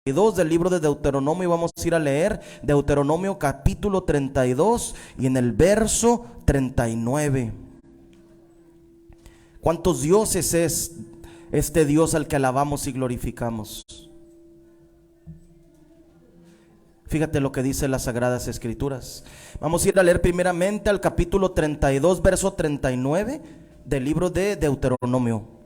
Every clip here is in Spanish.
32 del libro de Deuteronomio. Vamos a ir a leer Deuteronomio capítulo 32 y en el verso 39. ¿Cuántos dioses es este Dios al que alabamos y glorificamos? Fíjate lo que dice las Sagradas Escrituras. Vamos a ir a leer primeramente al capítulo 32, verso 39 del libro de Deuteronomio.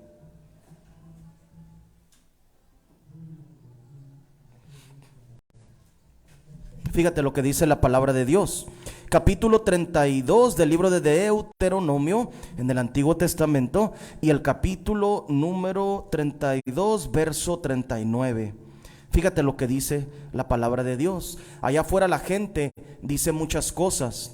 Fíjate lo que dice la palabra de Dios. Capítulo 32 del libro de Deuteronomio en el Antiguo Testamento y el capítulo número 32, verso 39. Fíjate lo que dice la palabra de Dios. Allá afuera la gente dice muchas cosas,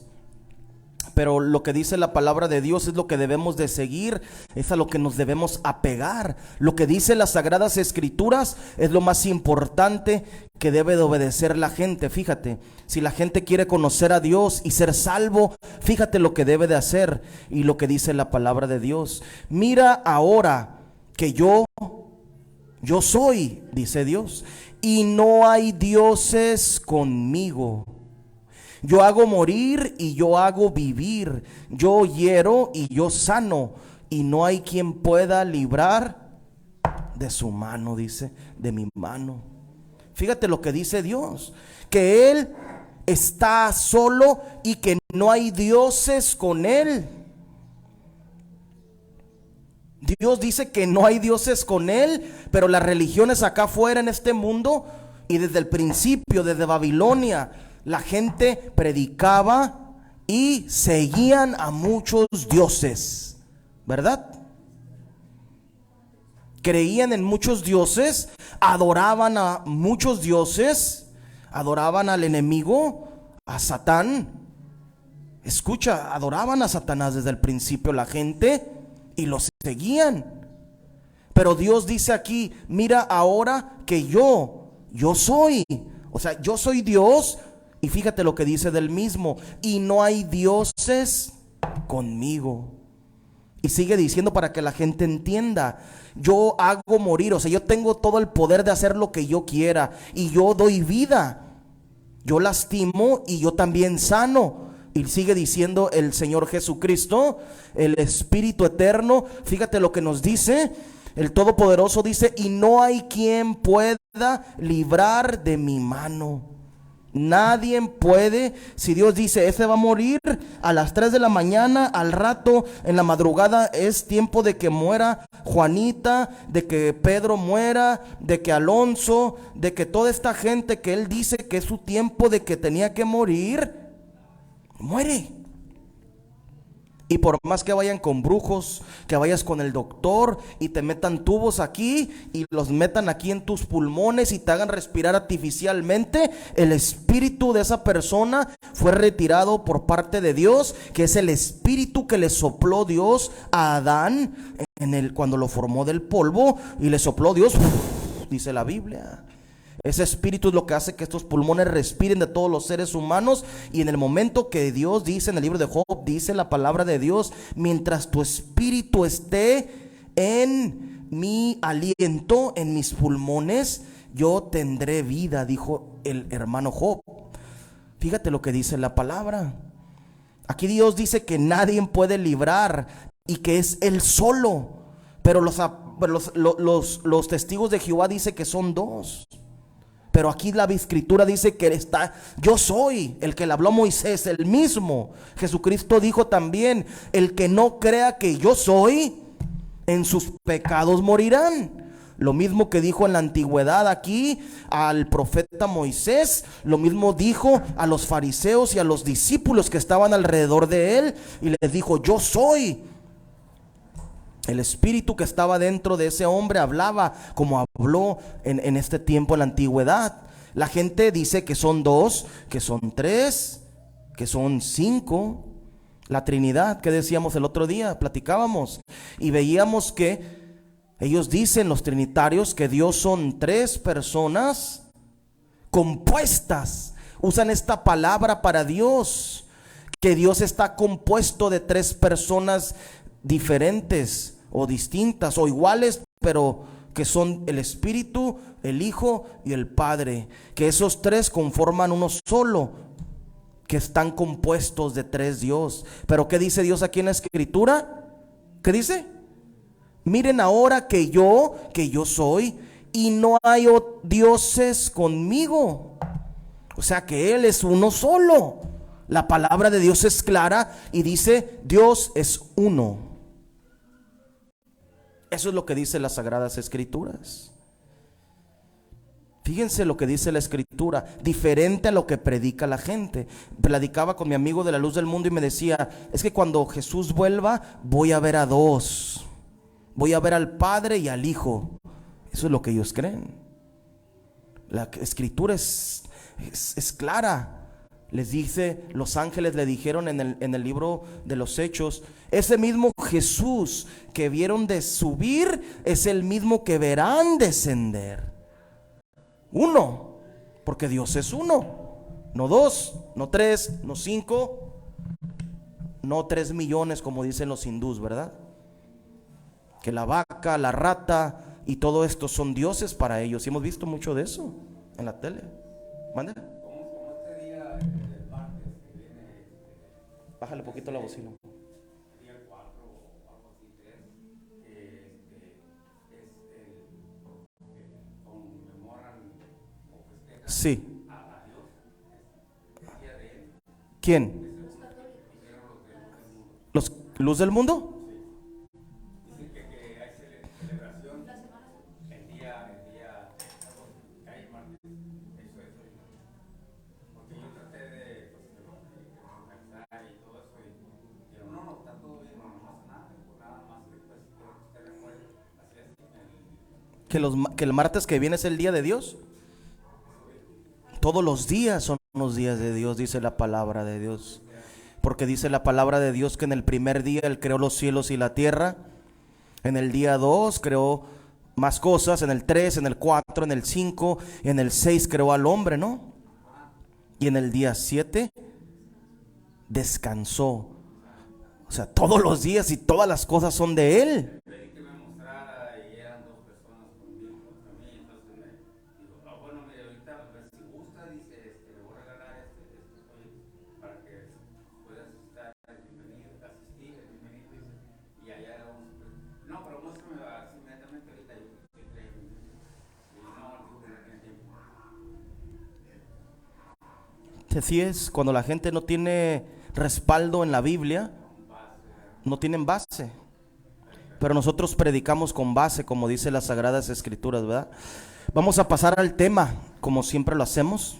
pero lo que dice la palabra de Dios es lo que debemos de seguir, es a lo que nos debemos apegar. Lo que dice las Sagradas Escrituras es lo más importante que debe de obedecer la gente. Fíjate, si la gente quiere conocer a Dios y ser salvo, fíjate lo que debe de hacer y lo que dice la palabra de Dios. Mira ahora que yo soy, dice Dios, y no hay dioses conmigo. Yo hago morir y yo hago vivir. Yo hiero y yo sano. Y no hay quien pueda librar de su mano, dice, de mi mano. Fíjate lo que dice Dios, que Él está solo y que no hay dioses con Él. Dios dice que no hay dioses con Él, pero las religiones acá afuera en este mundo y desde el principio, desde Babilonia, la gente predicaba y seguían a muchos dioses, ¿verdad? Creían en muchos dioses, adoraban a muchos dioses, adoraban al enemigo, a Satán. Escucha, adoraban a Satanás desde el principio la gente y los seguían. Pero Dios dice aquí, mira ahora que yo soy, o sea, yo soy Dios. Y fíjate lo que dice del mismo, y no hay dioses conmigo. Y sigue diciendo para que la gente entienda, yo hago morir, o sea, yo tengo todo el poder de hacer lo que yo quiera, y yo doy vida, yo lastimo y yo también sano. Y sigue diciendo el Señor Jesucristo, el Espíritu Eterno, fíjate lo que nos dice, el Todopoderoso dice, y no hay quien pueda librar de mi mano. Nadie puede. Si Dios dice, ese va a morir a las 3 de la mañana, al rato, en la madrugada, es tiempo de que muera Juanita, de que Pedro muera, de que Alonso, de que toda esta gente que Él dice que es su tiempo de que tenía que morir, muere. Y por más que vayan con brujos, que vayas con el doctor y te metan tubos aquí y los metan aquí en tus pulmones y te hagan respirar artificialmente, el espíritu de esa persona fue retirado por parte de Dios, que es el espíritu que le sopló Dios a Adán cuando lo formó del polvo, y le sopló Dios, dice la Biblia. Ese espíritu es lo que hace que estos pulmones respiren de todos los seres humanos. Y en el momento que Dios dice en el libro de Job, dice la palabra de Dios, mientras tu espíritu esté en mi aliento, en mis pulmones, yo tendré vida, dijo el hermano Job. Fíjate lo que dice la palabra. Aquí Dios dice que nadie puede librar y que es Él solo. Pero los testigos de Jehová dice que son dos. Pero aquí la escritura dice que está, yo soy el que le habló a Moisés, el mismo. Jesucristo dijo también, el que no crea que yo soy, en sus pecados morirán. Lo mismo que dijo en la antigüedad aquí al profeta Moisés, lo mismo dijo a los fariseos y a los discípulos que estaban alrededor de él, y les dijo, yo soy. El espíritu que estaba dentro de ese hombre hablaba como habló en este tiempo en la antigüedad. La gente dice que son dos, que son tres, que son cinco. La Trinidad, que decíamos el otro día, platicábamos y veíamos que ellos dicen, los trinitarios, que Dios son tres personas compuestas. Usan esta palabra para Dios, que Dios está compuesto de tres personas diferentes o distintas o iguales, pero que son el Espíritu, el Hijo y el Padre, que esos tres conforman uno solo, que están compuestos de tres Dios. Pero ¿qué dice Dios aquí en la Escritura? ¿Qué dice? Miren ahora que yo soy, y no hay dioses conmigo. O sea que Él es uno solo. La palabra de Dios es clara y dice: Dios es uno. Eso es lo que dice las Sagradas Escrituras. Fíjense lo que dice la Escritura, diferente a lo que predica la gente. Platicaba con mi amigo de la Luz del Mundo y me decía: es que cuando Jesús vuelva voy a ver a dos, voy a ver al Padre y al Hijo. Eso es lo que ellos creen. La Escritura es clara. Les dice, los ángeles le dijeron en el libro de los Hechos: ese mismo Jesús que vieron de subir es el mismo que verán descender. Uno, porque Dios es uno, no dos, no tres, no cinco, no 3 millones como dicen los hindús, ¿verdad? Que la vaca, la rata y todo esto son dioses para ellos. Y hemos visto mucho de eso en la tele. ¿Mande? Como este día, el martes que viene, Bájale poquito la bocina. día 4 o algo así, 3, conmemoran o festejan Sí. a Dios, es día de él. ¿Quién? ¿Los Luz del Mundo? Dicen que hay celebración el día, algo que hay martes, eso, porque yo traté de, organizar y todo eso, y dijeron, no, está todo bien, no pasa nada, pues nada más que pues quiero que usted recuerde, así es, ¿Que el martes que viene es el día de Dios? Todos los días son los días de Dios, dice la palabra de Dios. Porque dice la palabra de Dios que en el primer día Él creó los cielos y la tierra. En el día 2 creó más cosas. En el 3, en el 4, en el 5, en el 6 creó al hombre, ¿no? Y en el día 7 descansó. O sea, todos los días y todas las cosas son de Él. pedí que me mostrara y eran 2 personas conmigo, contra mí, entonces me dijo, bueno, mire, ahorita a ver si gusta, dice, le voy a regalar oye, para que puedas estar bienvenido, asistir, bienvenido, dice, y allá vamos, no, pero muéstrame así inmediatamente ahorita, yo estoy trayendo, y no, digo que no tiene tiempo. Así es, cuando la gente no tiene respaldo en la Biblia, no tienen base. Pero nosotros predicamos con base, como dice las Sagradas Escrituras, ¿verdad? Vamos a pasar al tema, como siempre lo hacemos,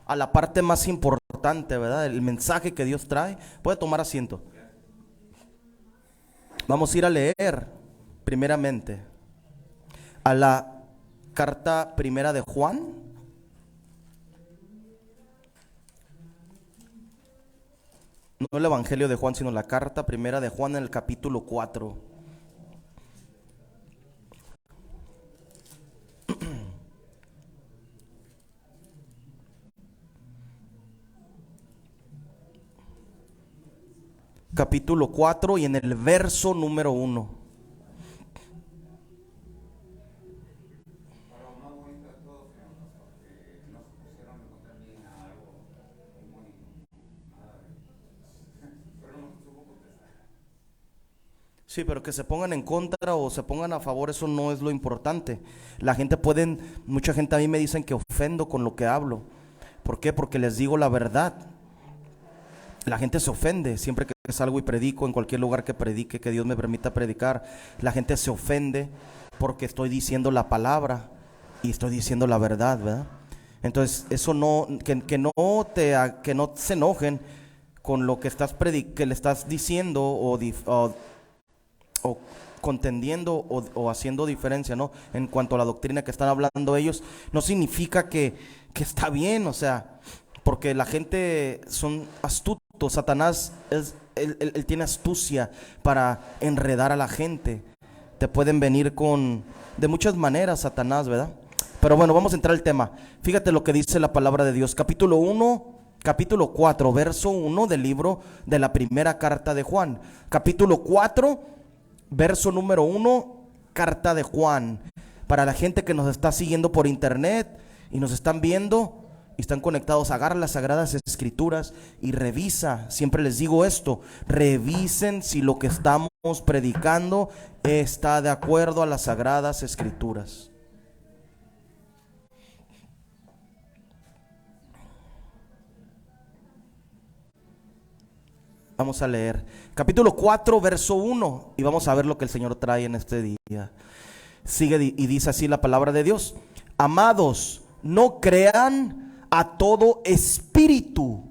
a la parte más importante, ¿verdad? El mensaje que Dios trae. Puede tomar asiento. Vamos a ir a leer, primeramente, a la carta primera de Juan. No el Evangelio de Juan, sino la carta primera de Juan en el capítulo 4. Capítulo 4 y en el verso número 1. Pero no bonito de todo, señor pastor, que no se pusieron en contra mí en algo muy, nada pero no supo contestar. Sí, pero que se pongan en contra o se pongan a favor, eso no es lo importante. Mucha gente a mí me dicen que ofendo con lo que hablo. ¿Por qué? Porque les digo la verdad. La gente se ofende siempre que salgo y predico, en cualquier lugar que predique, que Dios me permita predicar. La gente se ofende porque estoy diciendo la palabra y estoy diciendo la verdad, ¿verdad? Entonces, eso no, que no se enojen con lo que que le estás diciendo o contendiendo o haciendo diferencia, ¿no? En cuanto a la doctrina que están hablando ellos, no significa que está bien, o sea, porque la gente son astutos. Satanás él tiene astucia para enredar a la gente. Te pueden venir de muchas maneras, Satanás, ¿verdad? Pero bueno, vamos a entrar al tema. Fíjate lo que dice la palabra de Dios, capítulo 4, verso 1 del libro de la primera carta de Juan. Capítulo 4, verso número 1, carta de Juan. Para la gente que nos está siguiendo por internet y nos están viendo y están conectados, agarra las Sagradas Escrituras y revisa. Siempre les digo esto: revisen si lo que estamos predicando está de acuerdo a las Sagradas Escrituras. Vamos a leer capítulo 4, verso 1, y vamos a ver lo que el Señor trae en este día. Sigue y dice así la palabra de Dios: amados, no crean a todo espíritu.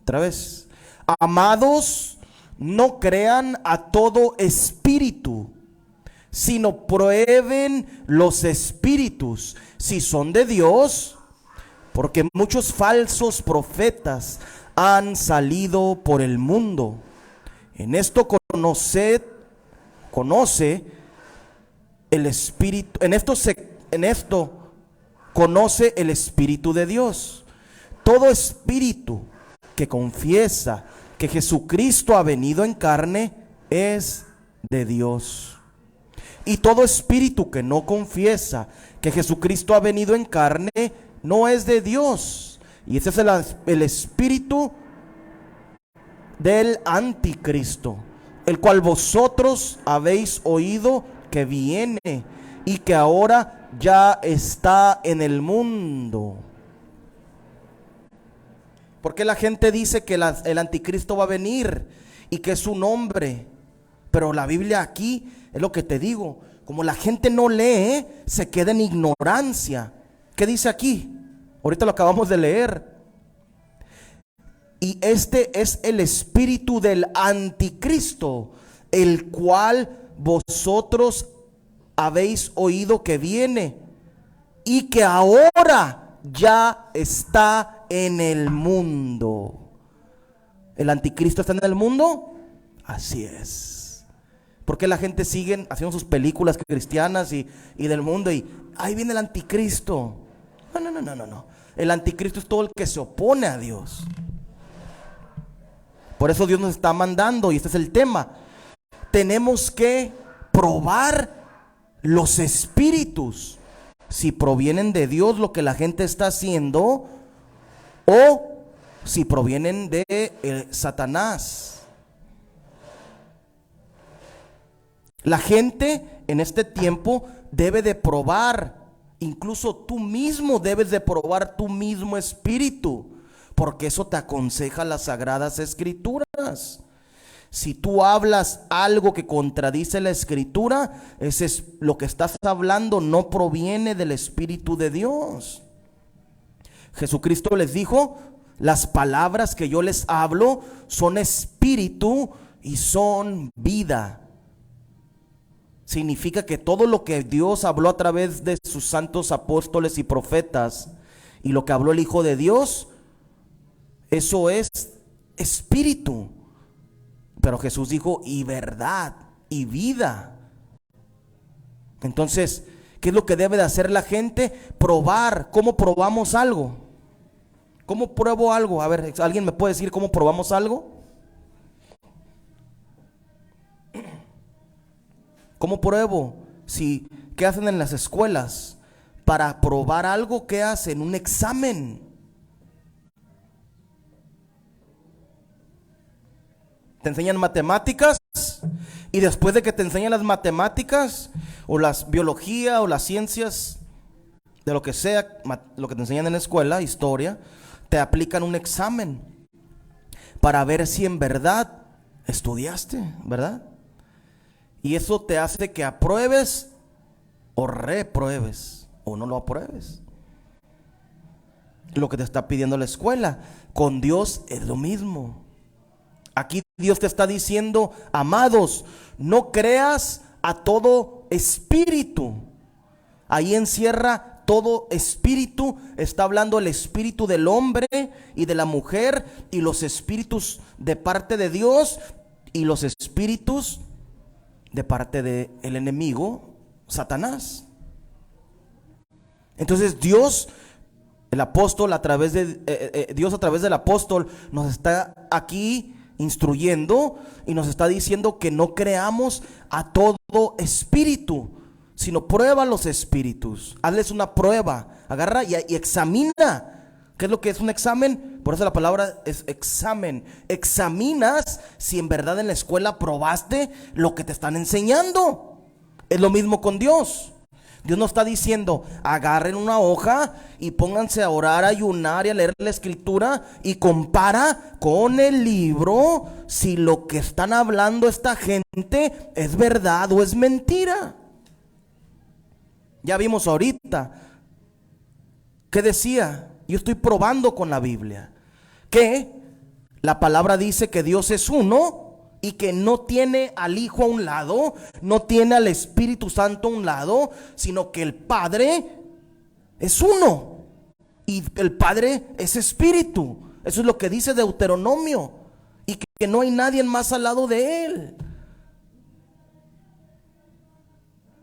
Otra vez: amados, no crean a todo espíritu, sino prueben los espíritus si son de Dios, porque muchos falsos profetas han salido por el mundo. En esto conoce el espíritu, en esto conoce el Espíritu de Dios. Todo espíritu que confiesa que Jesucristo ha venido en carne es de Dios. Y todo espíritu que no confiesa que Jesucristo ha venido en carne no es de Dios. Y ese es el espíritu del anticristo, el cual vosotros habéis oído que viene y que ahora ya está en el mundo. Porque la gente dice que el anticristo va a venir y que es un hombre, pero la Biblia aquí es lo que te digo: como la gente no lee, se queda en ignorancia. ¿Qué dice aquí? Ahorita lo acabamos de leer. Y este es el espíritu del anticristo, el cual vosotros habéis oído que viene y que ahora ya está en el mundo. ¿El anticristo está en el mundo? Así es. Porque la gente sigue haciendo sus películas cristianas y del mundo, y ahí viene el anticristo. No. El anticristo es todo el que se opone a Dios. Por eso Dios nos está mandando, y este es el tema: tenemos que probar los espíritus, si provienen de Dios lo que la gente está haciendo, o si provienen de Satanás. La gente en este tiempo debe de probar. Incluso tú mismo debes de probar tu mismo espíritu, porque eso te aconseja las Sagradas Escrituras. Si tú hablas algo que contradice la Escritura, ese es lo que estás hablando, no proviene del Espíritu de Dios. Jesucristo les dijo: las palabras que yo les hablo son espíritu y son vida. Significa que todo lo que Dios habló a través de sus santos apóstoles y profetas, y lo que habló el Hijo de Dios, eso es espíritu. Pero Jesús dijo: y verdad y vida. Entonces, ¿qué es lo que debe de hacer la gente? Probar. ¿Cómo probamos algo? ¿Cómo pruebo algo? A ver, ¿alguien me puede decir cómo probamos algo? ¿Cómo pruebo? ¿Qué hacen en las escuelas? Para probar algo, ¿qué hacen? Un examen. Te enseñan matemáticas, y después de que te enseñan las matemáticas o las biología o las ciencias, de lo que sea, lo que te enseñan en la escuela, historia, te aplican un examen para ver si en verdad estudiaste, ¿verdad? Y eso te hace que apruebes o repruebes, o no lo apruebes. Lo que te está pidiendo la escuela. Con Dios es lo mismo. Aquí Dios te está diciendo: amados, no creas a todo espíritu. Ahí encierra todo espíritu. Está hablando el espíritu del hombre y de la mujer, y los espíritus de parte de Dios, y los espíritus de parte del enemigo, Satanás. Entonces Dios, el apóstol, Dios a través del apóstol, nos está aquí instruyendo y nos está diciendo que no creamos a todo espíritu, sino prueba los espíritus. Hazles una prueba, agarra y examina. ¿Qué es lo que es un examen? Por eso la palabra es examen. Examinas si en verdad en la escuela probaste lo que te están enseñando. Es lo mismo con Dios. Dios nos está diciendo, agarren una hoja y pónganse a orar, a ayunar y a leer la escritura y compara con el libro si lo que están hablando esta gente es verdad o es mentira. Ya vimos ahorita. ¿Qué decía? Yo estoy probando con la Biblia que la palabra dice que Dios es uno y que no tiene al Hijo a un lado, no tiene al Espíritu Santo a un lado, sino que el Padre es uno y el Padre es Espíritu. Eso es lo que dice Deuteronomio, y que no hay nadie más al lado de Él.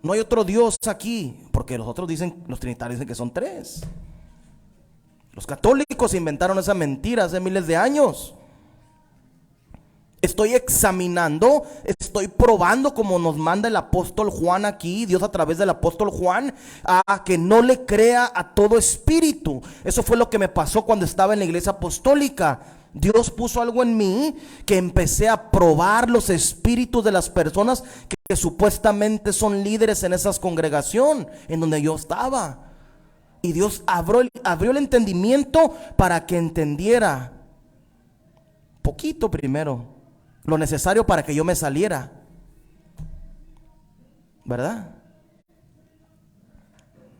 No hay otro Dios aquí, porque los otros dicen, los trinitarios dicen que son tres. Los católicos inventaron esa mentira hace miles de años. Estoy examinando, estoy probando, como nos manda el apóstol Juan aquí, Dios a través del apóstol Juan, a que no le crea a todo espíritu. Eso fue lo que me pasó cuando estaba en la iglesia apostólica. Dios puso algo en mí que empecé a probar los espíritus de las personas que supuestamente son líderes en esa congregación en donde yo estaba. Y Dios abrió el entendimiento para que entendiera poquito primero, lo necesario para que yo me saliera, ¿verdad?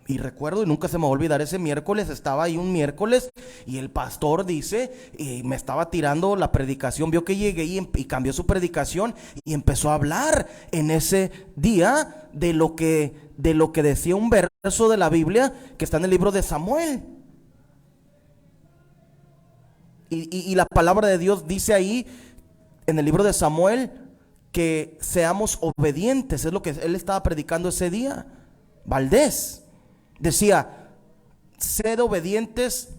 Y recuerdo, y nunca se me va a olvidar, ese miércoles, estaba ahí un miércoles y el pastor dice, y me estaba tirando la predicación, vio que llegué y cambió su predicación y empezó a hablar en ese día de lo que decía un verso de la Biblia que está en el libro de Samuel. Y la palabra de Dios dice ahí en el libro de Samuel que seamos obedientes. Es lo que él estaba predicando ese día. Valdés decía, sed obedientes,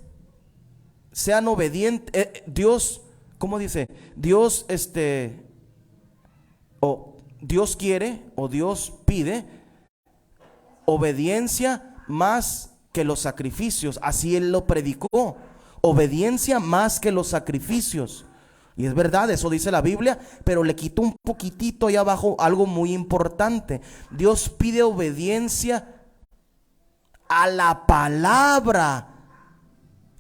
sean obedientes. Dios, ¿cómo dice? Dios Dios quiere o Dios pide obediencia más que los sacrificios. Así él lo predicó. Obediencia más que los sacrificios. Y es verdad, eso dice la Biblia, pero le quitó un poquitito ahí abajo algo muy importante. Dios pide obediencia a la palabra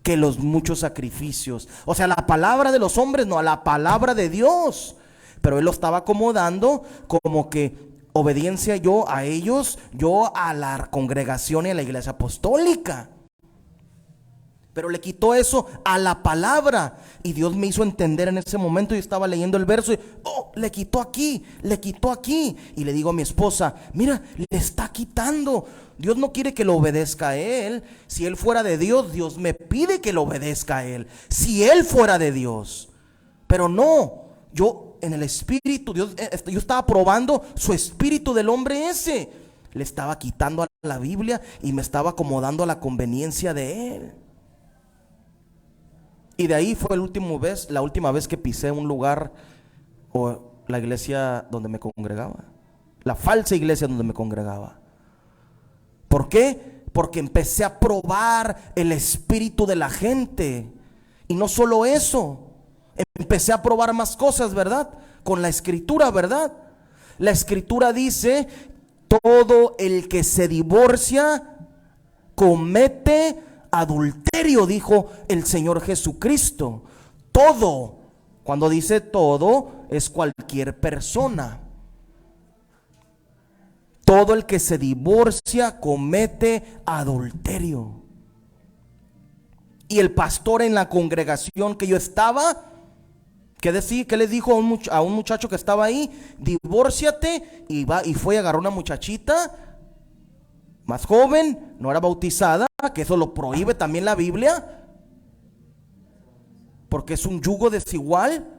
que los muchos sacrificios. O sea, la palabra de los hombres, no, a la palabra de Dios. Pero él lo estaba acomodando como que obediencia yo a ellos, yo a la congregación y a la iglesia apostólica. Pero le quitó eso a la palabra. Y Dios me hizo entender en ese momento. Yo estaba leyendo el verso y le quitó aquí, le quitó aquí. Y le digo a mi esposa, mira, le está quitando. Dios no quiere que lo obedezca a Él. Si Él fuera de Dios, Dios me pide que lo obedezca a Él. Si Él fuera de Dios. Pero no, yo en el espíritu, yo estaba probando su espíritu del hombre ese. Le estaba quitando a la Biblia y me estaba acomodando a la conveniencia de Él. Y de ahí fue la última vez que pisé un lugar o la iglesia donde me congregaba. La falsa iglesia donde me congregaba. ¿Por qué? Porque empecé a probar el espíritu de la gente. Y no solo eso, empecé a probar más cosas, ¿verdad? Con la escritura, ¿verdad? La escritura dice, todo el que se divorcia comete adulterio, dijo el Señor Jesucristo. Todo, cuando dice todo, es cualquier persona. Todo el que se divorcia comete adulterio. Y el pastor en la congregación que yo estaba, ¿qué les dijo a un muchacho que estaba ahí? Divórciate. Y fue y agarró una muchachita más joven, no era bautizada, que eso lo prohíbe también la Biblia, porque es un yugo desigual.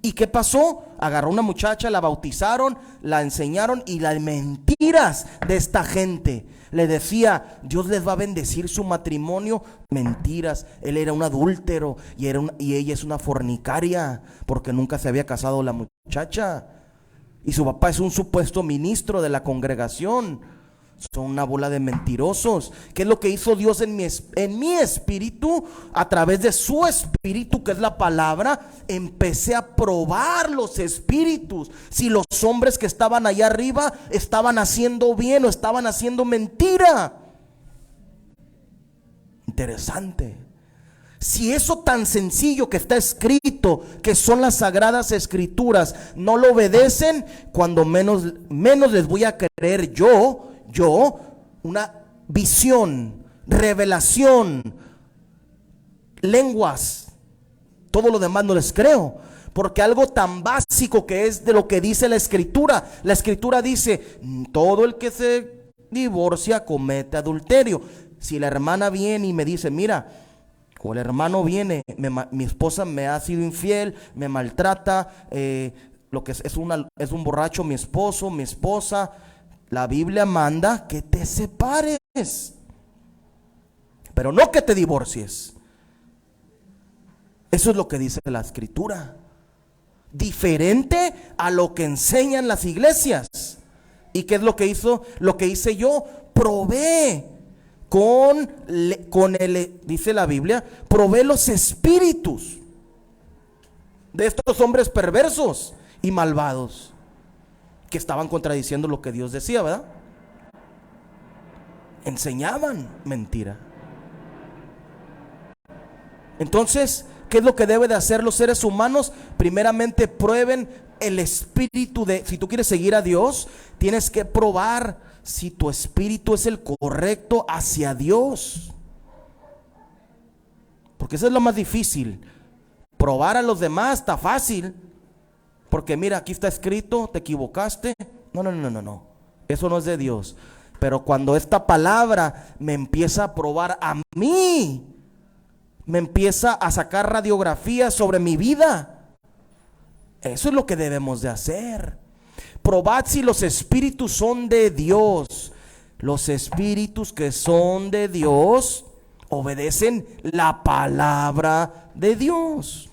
¿Y qué pasó? Agarró una muchacha, la bautizaron, la enseñaron, y las mentiras de esta gente. Le decía, Dios les va a bendecir su matrimonio. Mentiras, él era un adúltero y ella es una fornicaria, porque nunca se había casado la muchacha. Y su papá es un supuesto ministro de la congregación. Son una bola de mentirosos. ¿Qué es lo que hizo Dios en mi espíritu? A través de su espíritu, que es la palabra, empecé a probar los espíritus. Si los hombres que estaban allá arriba estaban haciendo bien o estaban haciendo mentira. Interesante. Si eso tan sencillo que está escrito, que son las sagradas escrituras, no lo obedecen, cuando menos les voy a creer yo, una visión, revelación, lenguas, todo lo demás no les creo. Porque algo tan básico que es de lo que dice la escritura dice, todo el que se divorcia comete adulterio. Si la hermana viene y me dice, mira, o el hermano viene, mi esposa me ha sido infiel, me maltrata, lo que es un borracho mi esposo, mi esposa, la Biblia manda que te separes, pero no que te divorcies. Eso es lo que dice la escritura, diferente a lo que enseñan las iglesias. ¿Y qué es lo que hizo? Lo que hice yo, probé dice la Biblia, probé los espíritus de estos hombres perversos y malvados que estaban contradiciendo lo que Dios decía, ¿verdad? Enseñaban mentira. Entonces, ¿qué es lo que debe de hacer los seres humanos? Primeramente, prueben el espíritu si tú quieres seguir a Dios, tienes que probar si tu espíritu es el correcto hacia Dios. Porque eso es lo más difícil. Probar a los demás está fácil, porque mira, aquí está escrito, te equivocaste. No. Eso no es de Dios. Pero cuando esta palabra me empieza a probar a mí, me empieza a sacar radiografías sobre mi vida, eso es lo que debemos de hacer. Probad si los espíritus son de Dios. Los espíritus que son de Dios obedecen la palabra de Dios.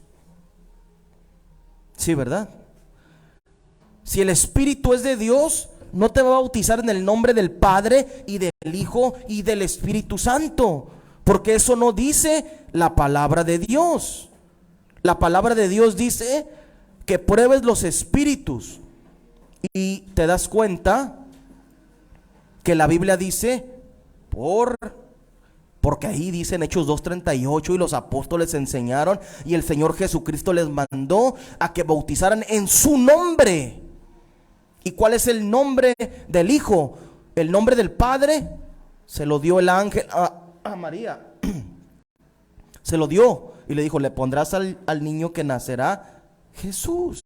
Sí, ¿verdad? Si el espíritu es de Dios, no te va a bautizar en el nombre del Padre y del Hijo y del Espíritu Santo, porque eso no dice la palabra de Dios. La palabra de Dios dice que pruebes los espíritus. Y te das cuenta que la Biblia dice porque ahí dice en Hechos 2:38, y los apóstoles enseñaron, y el Señor Jesucristo les mandó a que bautizaran en su nombre. ¿Y cuál es el nombre del Hijo? El nombre del Padre se lo dio el ángel a María. Se lo dio y le dijo, le pondrás al niño que nacerá Jesús.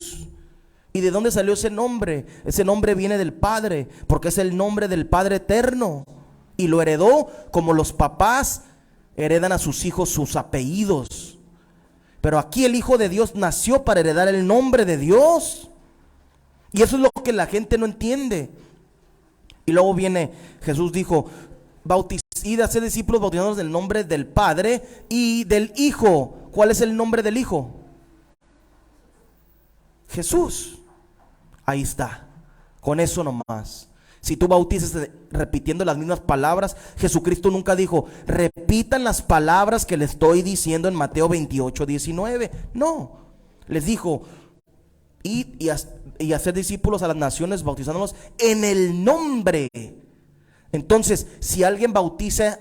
¿Y de dónde salió ese nombre? Ese nombre viene del Padre, porque es el nombre del Padre eterno. Y lo heredó como los papás heredan a sus hijos sus apellidos. Pero aquí el Hijo de Dios nació para heredar el nombre de Dios. Y eso es lo que la gente no entiende. Y luego viene, Jesús dijo, id a ser discípulos bautizados del nombre del Padre y del Hijo. ¿Cuál es el nombre del Hijo? Jesús. Ahí está, con eso nomás. Si tú bautizas repitiendo las mismas palabras, Jesucristo nunca dijo, repitan las palabras que les estoy diciendo en Mateo 28:19. No, les dijo, id y hacer discípulos a las naciones, bautizándolos en el nombre. Entonces, si alguien bautiza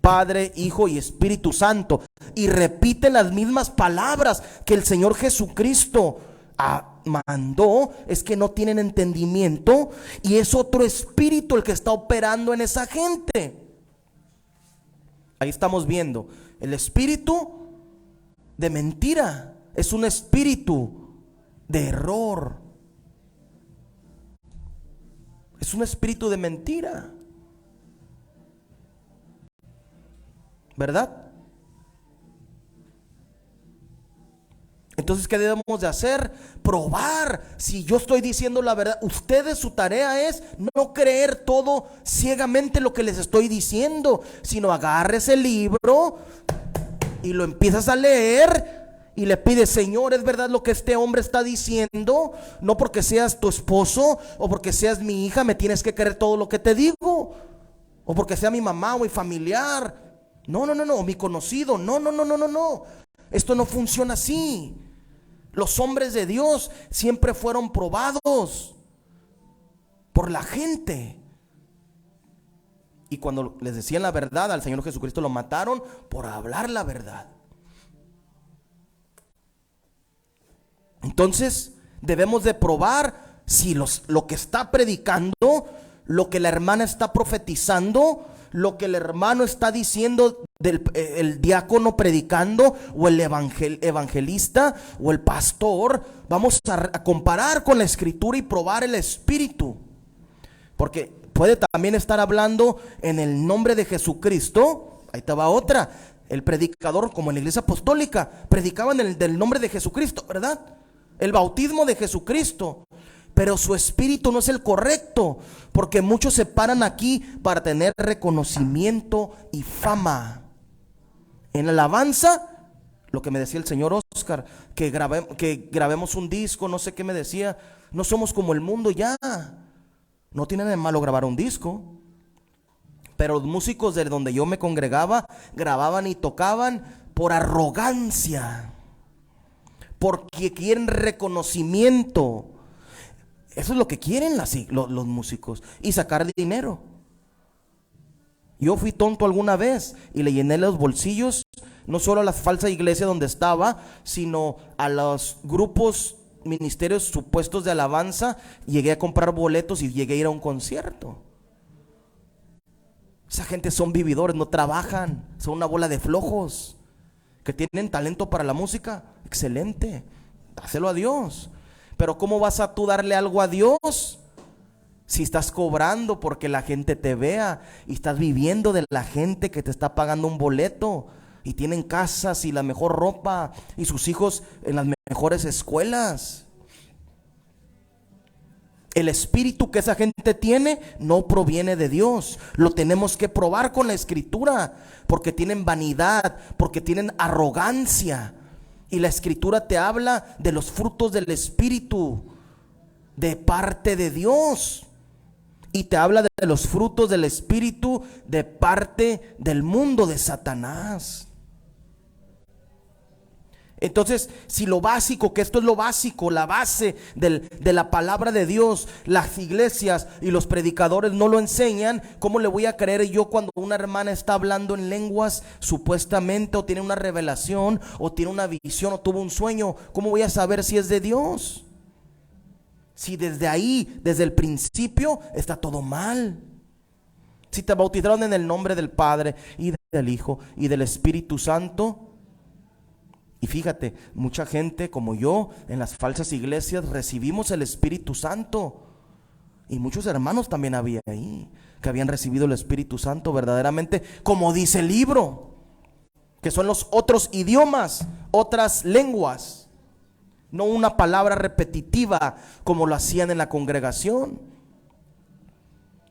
Padre, Hijo y Espíritu Santo y repite las mismas palabras que el Señor Jesucristo mandó, es que no tienen entendimiento y es otro espíritu el que está operando en esa gente. Ahí estamos viendo el espíritu de mentira, es un espíritu de error, es un espíritu de mentira, ¿verdad? Entonces Entonces, ¿qué debemos de hacer? Probar si yo estoy diciendo la verdad. Ustedes, su tarea es no creer todo ciegamente lo que les estoy diciendo, sino agarres el libro y lo empiezas a leer y le pides: Señor, ¿es verdad lo que este hombre está diciendo? No porque seas tu esposo o porque seas mi hija me tienes que creer todo lo que te digo, o porque sea mi mamá o mi familiar, no, o mi conocido, no. Esto no funciona así. Los hombres de Dios siempre fueron probados por la gente. Y cuando les decían la verdad al Señor Jesucristo, lo mataron por hablar la verdad. Entonces debemos de probar si lo que está predicando, lo que la hermana está profetizando, lo que el hermano está diciendo, el diácono predicando, o el evangelista o el pastor, vamos a comparar con la escritura y probar el espíritu. Porque puede también estar hablando en el nombre de Jesucristo. Ahí te va otra. El predicador, como en la iglesia apostólica, predicaban del nombre de Jesucristo, ¿verdad? El bautismo de Jesucristo, pero su espíritu no es el correcto, porque muchos se paran aquí para tener reconocimiento y fama. En alabanza, lo que me decía el señor Oscar, que grabemos un disco, no sé qué me decía. No somos como el mundo ya. No tiene de malo grabar un disco, pero los músicos de donde yo me congregaba grababan y tocaban por arrogancia, porque quieren reconocimiento. Eso es lo que quieren los músicos, y sacar dinero. Yo fui tonto alguna vez y le llené los bolsillos, no solo a la falsa iglesia donde estaba, sino a los grupos, ministerios supuestos de alabanza. Llegué a comprar boletos y llegué a ir a un concierto. Esa gente son vividores, no trabajan, son una bola de flojos. Que tienen talento para la música, excelente, dáselo a Dios. Pero ¿cómo vas a tú darle algo a Dios si estás cobrando porque la gente te vea y estás viviendo de la gente que te está pagando un boleto, y tienen casas y la mejor ropa y sus hijos en las mejores escuelas? El espíritu que esa gente tiene no proviene de Dios. Lo tenemos que probar con la escritura, porque tienen vanidad, porque tienen arrogancia. Y la escritura te habla de los frutos del espíritu de parte de Dios, y te habla de los frutos del espíritu de parte del mundo, de Satanás. Entonces, si lo básico, que esto es lo básico, la base de la palabra de Dios, las iglesias y los predicadores no lo enseñan, ¿cómo le voy a creer yo cuando una hermana está hablando en lenguas supuestamente, o tiene una revelación, o tiene una visión, o tuvo un sueño? ¿Cómo voy a saber si es de Dios? Si desde ahí, desde el principio, está todo mal. Si te bautizaron en el nombre del Padre y del Hijo y del Espíritu Santo. Y fíjate, mucha gente como yo en las falsas iglesias recibimos el Espíritu Santo, y muchos hermanos también había ahí que habían recibido el Espíritu Santo verdaderamente, como dice el libro, que son los otros idiomas, otras lenguas, no una palabra repetitiva como lo hacían en la congregación.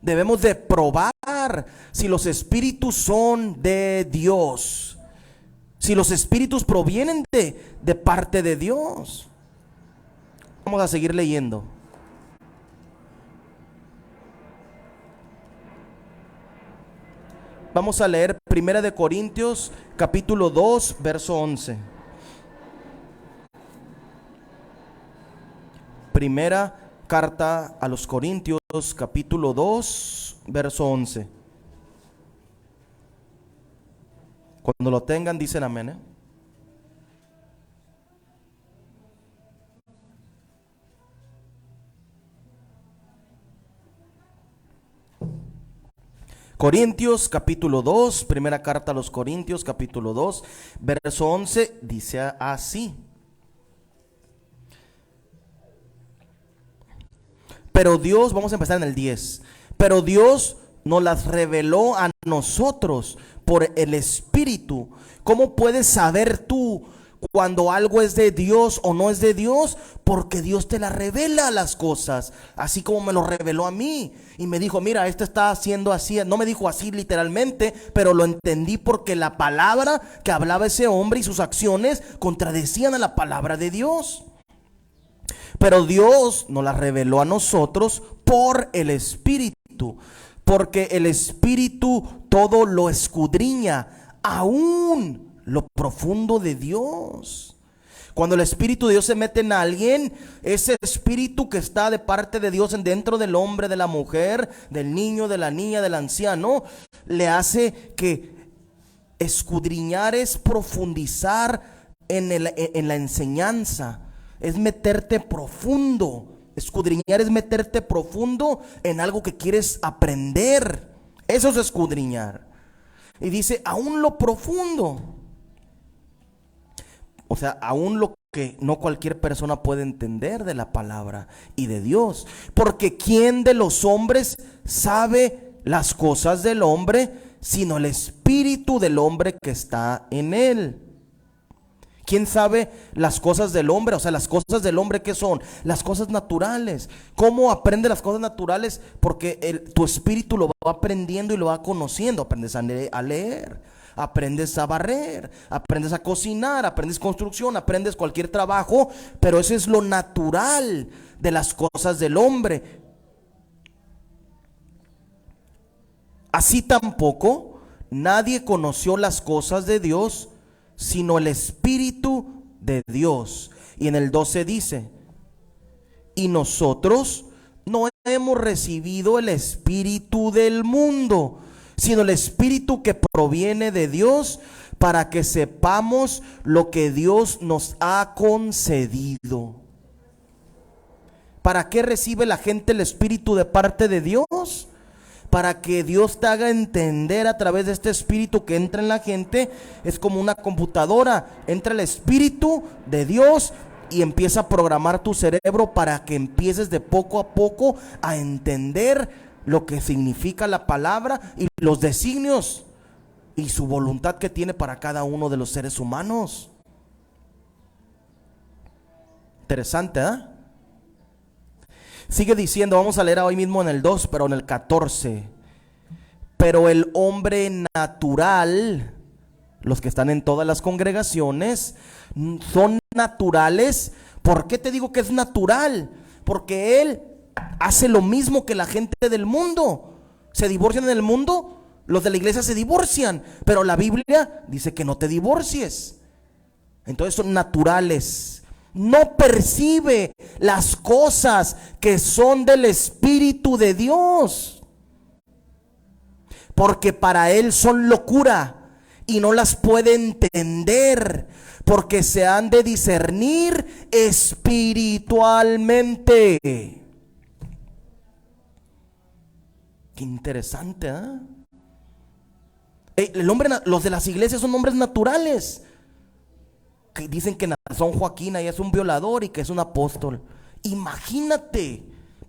Debemos de probar si los espíritus son de Dios, si los espíritus provienen de parte de Dios. Vamos a seguir leyendo. Vamos a leer 1 Corintios capítulo 2, verso 11. Primera carta a los Corintios capítulo 2, verso 11. Cuando lo tengan, dicen amén, ¿eh? Corintios capítulo 2, primera carta a los Corintios capítulo 2, verso 11, dice así: pero Dios, vamos a empezar en el 10, pero Dios nos las reveló a nosotros por el Espíritu. ¿Cómo puedes saber tú cuando algo es de Dios o no es de Dios, porque Dios te la revela las cosas, así como me lo reveló a mí. Y me dijo, mira, esto está haciendo así. No me dijo así literalmente, pero lo entendí porque la palabra que hablaba ese hombre y sus acciones contradecían a la palabra de Dios. Pero Dios nos la reveló a nosotros por el Espíritu, porque el Espíritu todo lo escudriña, aún lo profundo de Dios. Cuando el Espíritu de Dios se mete en alguien, ese espíritu que está de parte de Dios dentro del hombre, de la mujer, del niño, de la niña, del anciano, le hace que escudriñar es profundizar en la enseñanza, es meterte profundo. Escudriñar es meterte profundo en algo que quieres aprender. Eso es escudriñar. Y dice, aún lo profundo. O sea, aún lo que no cualquier persona puede entender de la palabra y de Dios. Porque ¿quién de los hombres sabe las cosas del hombre, sino el espíritu del hombre que está en él? ¿Quién sabe las cosas del hombre? O sea, las cosas del hombre, ¿qué son? Las cosas naturales. ¿Cómo aprende las cosas naturales? Porque tu espíritu lo va aprendiendo y lo va conociendo. Aprendes a leer, aprendes a barrer, aprendes a cocinar, aprendes construcción, aprendes cualquier trabajo. Pero eso es lo natural de las cosas del hombre. Así tampoco nadie conoció las cosas de Dios, sino el Espíritu de Dios. Y en el 12 dice, y nosotros no hemos recibido el espíritu del mundo, sino el Espíritu que proviene de Dios, para que sepamos lo que Dios nos ha concedido. ¿Para qué recibe la gente el Espíritu de parte de Dios? Para que Dios te haga entender a través de este espíritu que entra en la gente. Es como una computadora, entra el Espíritu de Dios y empieza a programar tu cerebro para que empieces de poco a poco a entender lo que significa la palabra y los designios y su voluntad que tiene para cada uno de los seres humanos. Interesante, ¿eh? Sigue diciendo, vamos a leer hoy mismo en el 2, pero en el 14. Pero el hombre natural, los que están en todas las congregaciones, son naturales. ¿Por qué te digo que es natural? Porque él hace lo mismo que la gente del mundo. ¿Se divorcian en el mundo? Los de la iglesia se divorcian, pero la Biblia dice que no te divorcies. Entonces son naturales. No percibe las cosas que son del Espíritu de Dios, porque para él son locura y no las puede entender, porque se han de discernir espiritualmente. Qué interesante, ¿eh? Los de las iglesias son hombres naturales, que dicen que Nazón Joaquín ahí es un violador y que es un apóstol. Imagínate,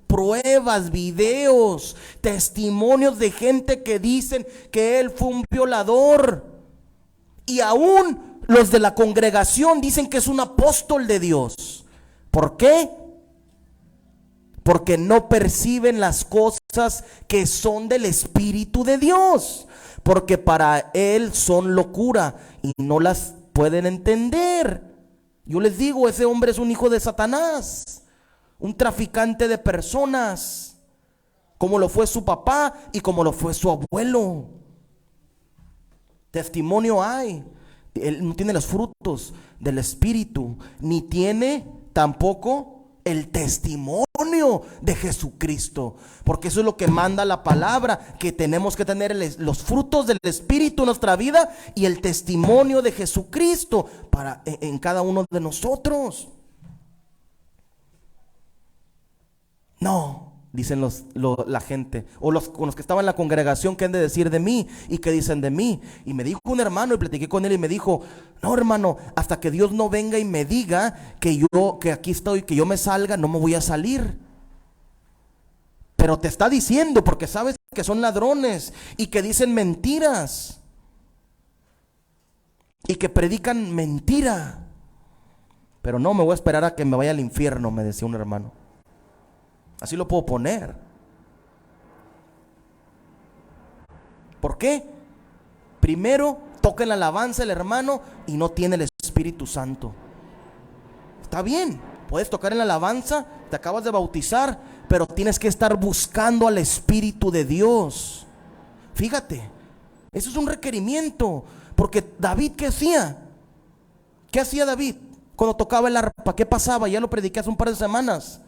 pruebas, videos, testimonios de gente que dicen que él fue un violador. Y aún los de la congregación dicen que es un apóstol de Dios. ¿Por qué? Porque no perciben las cosas que son del Espíritu de Dios. Porque para él son locura y no las pueden entender. Yo les digo, ese hombre es un hijo de Satanás, un traficante de personas, como lo fue su papá y como lo fue su abuelo. Testimonio hay. Él no tiene los frutos del Espíritu, ni tiene tampoco el testimonio de Jesucristo, porque eso es lo que manda la palabra, que tenemos que tener los frutos del Espíritu en nuestra vida y el testimonio de Jesucristo en cada uno de nosotros. No, dicen la gente, o con los que estaban en la congregación, ¿qué han de decir de mí? ¿Y qué dicen de mí? Y me dijo un hermano, y platiqué con él, y me dijo, no, hermano, hasta que Dios no venga y me diga que aquí estoy, que yo me salga, no me voy a salir. Pero te está diciendo, porque sabes que son ladrones y que dicen mentiras y que predican mentira. Pero no, me voy a esperar a que me vaya al infierno, me decía un hermano. Así lo puedo poner. ¿Por qué? Primero toca en la alabanza el hermano y no tiene el Espíritu Santo. Está bien, puedes tocar en la alabanza, te acabas de bautizar, pero tienes que estar buscando al Espíritu de Dios. Fíjate, eso es un requerimiento. Porque David, ¿qué hacía? ¿Qué hacía David cuando tocaba el arpa? ¿Qué pasaba? Ya lo prediqué hace un par de semanas.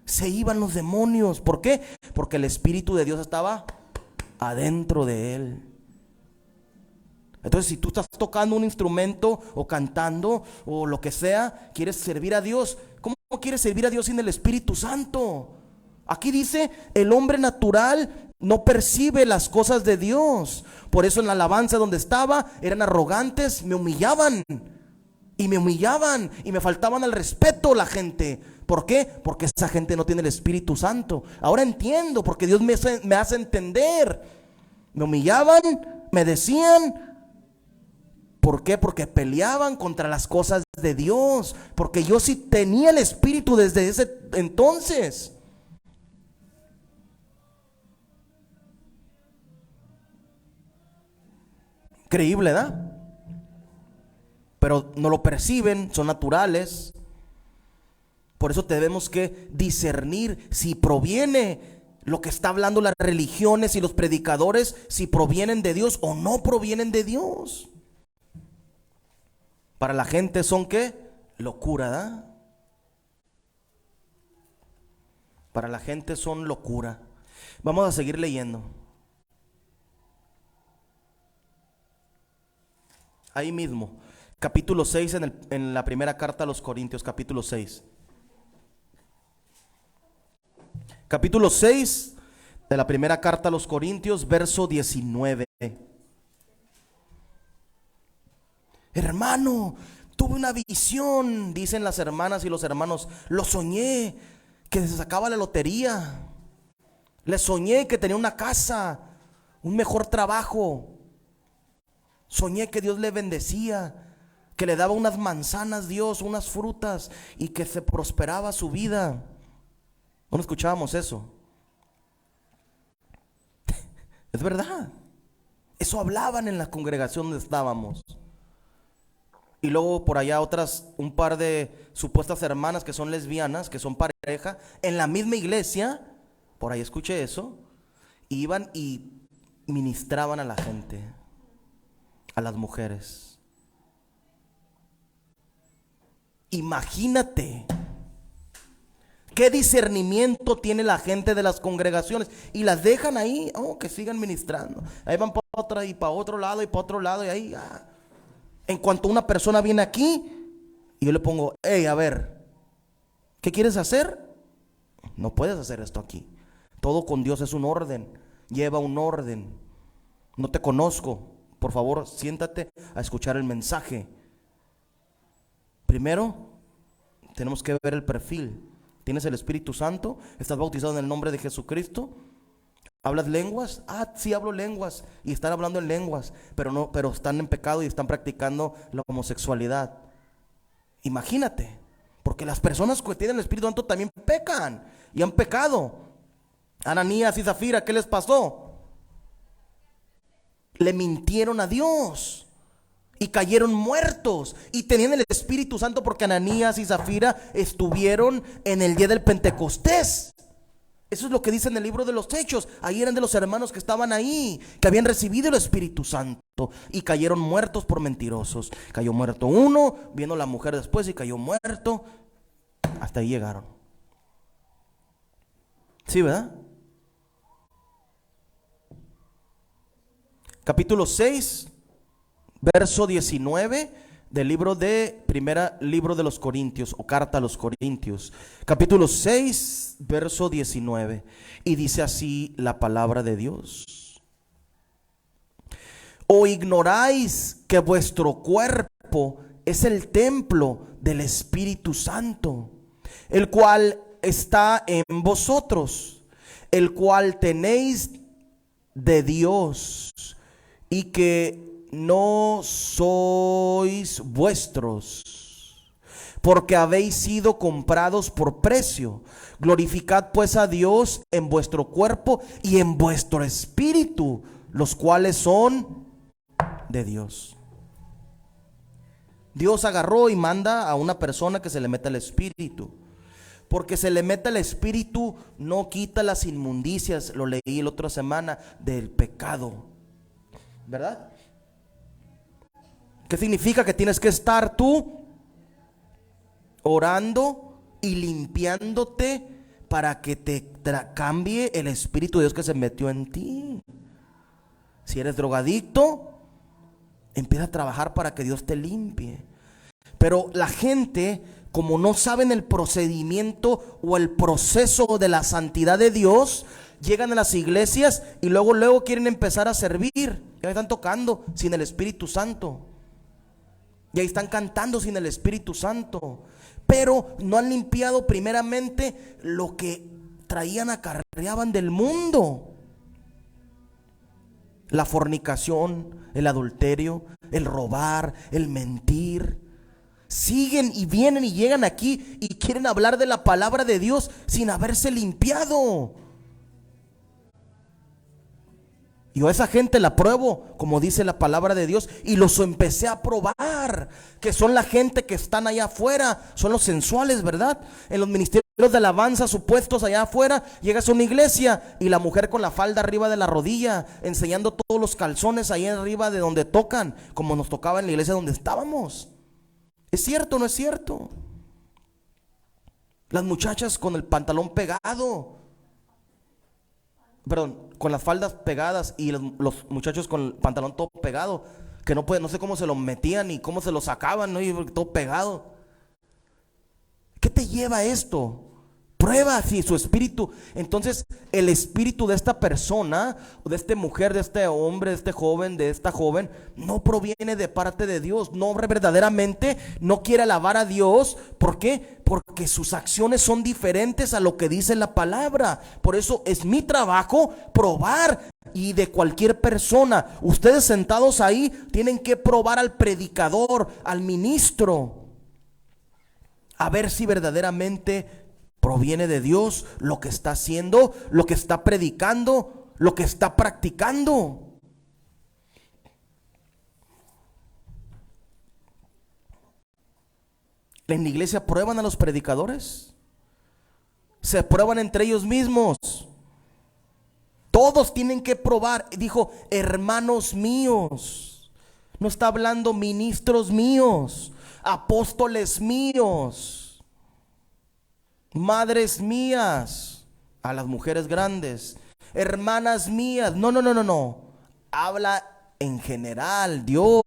Se iban los demonios. ¿Por qué? Porque el Espíritu de Dios estaba adentro de él. Entonces, si tú estás tocando un instrumento o cantando o lo que sea, quieres servir a Dios, ¿cómo quieres servir a Dios sin el Espíritu Santo? Aquí dice, el hombre natural no percibe las cosas de Dios. Por eso en la alabanza donde estaba, eran arrogantes, me humillaban. Y me humillaban y me faltaban al respeto la gente. ¿Por qué? Porque esa gente no tiene el Espíritu Santo. Ahora entiendo, porque Dios me hace entender. Me humillaban, me decían. ¿Por qué? Porque peleaban contra las cosas de Dios. Porque yo sí tenía el Espíritu desde ese entonces. Increíble, ¿verdad? Pero no lo perciben, son naturales. Por eso tenemos que discernir si proviene lo que está hablando las religiones y los predicadores, si provienen de Dios o no provienen de Dios. Para la gente son ¿qué? Locura, ¿verdad? Para la gente son locura. Vamos a seguir leyendo. Ahí mismo, capítulo 6 en la primera carta a los Corintios, capítulo 6. Capítulo 6 de la primera carta a los Corintios, verso 19. Hermano, tuve una visión, dicen las hermanas y los hermanos. Lo soñé, que se sacaba la lotería. Le soñé que tenía una casa, un mejor trabajo. Soñé que Dios le bendecía, que le daba unas manzanas Dios, unas frutas, y que se prosperaba su vida. ¿No escuchábamos eso? Es verdad. Eso hablaban en la congregación donde estábamos. Y luego por allá un par de supuestas hermanas que son lesbianas, que son pareja, en la misma iglesia, por ahí escuché eso, iban y ministraban a la gente, a las mujeres. Imagínate qué discernimiento tiene la gente de las congregaciones y las dejan ahí, que sigan ministrando. Ahí van para otra y para otro lado y para otro lado y ahí. En cuanto una persona viene aquí y yo le pongo, hey, a ver, ¿qué quieres hacer? No puedes hacer esto aquí. Todo con Dios es un orden, lleva un orden. No te conozco, por favor, siéntate a escuchar el mensaje. Primero, tenemos que ver el perfil. ¿Tienes el Espíritu Santo? ¿Estás bautizado en el nombre de Jesucristo? ¿Hablas lenguas? Sí, hablo lenguas. Y están hablando en lenguas, pero están en pecado y están practicando la homosexualidad. Imagínate, porque las personas que tienen el Espíritu Santo también pecan y han pecado. Ananías y Zafira, ¿qué les pasó? Le mintieron a Dios y cayeron muertos y tenían el Espíritu Santo porque Ananías y Zafira estuvieron en el día del Pentecostés. Eso es lo que dice en el libro de los Hechos. Ahí eran de los hermanos que estaban ahí, que habían recibido el Espíritu Santo y cayeron muertos por mentirosos. Cayó muerto uno, vino la mujer después y cayó muerto. Hasta ahí llegaron. ¿Sí, verdad? Capítulo 6, verso 19 del primera libro de los Corintios, o carta a los Corintios, capítulo 6, verso 19, y dice así la palabra de Dios: ¿O ignoráis que vuestro cuerpo es el templo del Espíritu Santo, el cual está en vosotros, el cual tenéis de Dios, y que no sois vuestros, porque habéis sido comprados por precio. Glorificad pues a Dios en vuestro cuerpo y en vuestro espíritu, los cuales son de Dios. Dios agarró y manda a una persona que se le meta el espíritu. Porque se le meta el espíritu no quita las inmundicias, lo leí la otra semana, del pecado, ¿verdad? ¿Qué significa? Que tienes que estar tú orando y limpiándote para que te cambie el espíritu de Dios que se metió en ti. Si eres drogadicto, empieza a trabajar para que Dios te limpie. Pero la gente, como no saben el procedimiento o el proceso de la santidad de Dios, llegan a las iglesias y luego quieren empezar a servir. Ya están tocando sin el Espíritu Santo. Y ahí están cantando sin el Espíritu Santo. Pero no han limpiado primeramente lo que traían, acarreaban del mundo. La fornicación, el adulterio, el robar, el mentir. Siguen y vienen y llegan aquí y quieren hablar de la palabra de Dios sin haberse limpiado. Yo a esa gente la pruebo, como dice la palabra de Dios, y los empecé a probar, que son la gente que están allá afuera, son los sensuales, ¿verdad? En los ministerios de alabanza supuestos allá afuera, llegas a una iglesia y la mujer con la falda arriba de la rodilla, enseñando todos los calzones ahí arriba de donde tocan, como nos tocaba en la iglesia donde estábamos. ¿Es cierto o no es cierto? Las muchachas con el pantalón pegado, perdón, con las faldas pegadas, y los muchachos con el pantalón todo pegado, que no sé cómo se lo metían y cómo se lo sacaban, ¿no? Y todo pegado. ¿Qué te lleva a esto? Prueba si su espíritu. Entonces el espíritu de esta persona, de esta mujer, de este hombre, de este joven, de esta joven, no proviene de parte de Dios. No, verdaderamente no quiere alabar a Dios. ¿Por qué? Porque sus acciones son diferentes a lo que dice la palabra. Por eso es mi trabajo probar. Y de cualquier persona, ustedes sentados ahí tienen que probar al predicador, al ministro, a ver si verdaderamente proviene de Dios lo que está haciendo, lo que está predicando, lo que está practicando. En la iglesia prueban a los predicadores, se prueban entre ellos mismos. Todos tienen que probar. Dijo, hermanos míos. No está hablando ministros míos, apóstoles míos, madres mías, a las mujeres grandes, hermanas mías. No. Habla en general, Dios,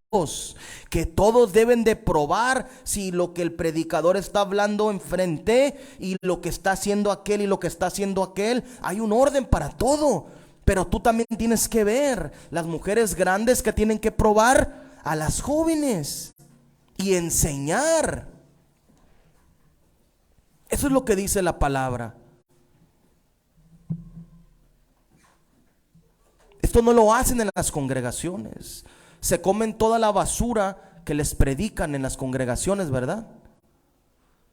que todos deben de probar si lo que el predicador está hablando enfrente y lo que está haciendo aquel y lo que está haciendo aquel. Hay un orden para todo, pero tú también tienes que ver las mujeres grandes que tienen que probar a las jóvenes y enseñar. Eso es lo que dice la palabra. Esto no lo hacen en las congregaciones. Se comen toda la basura que les predican en las congregaciones, ¿verdad?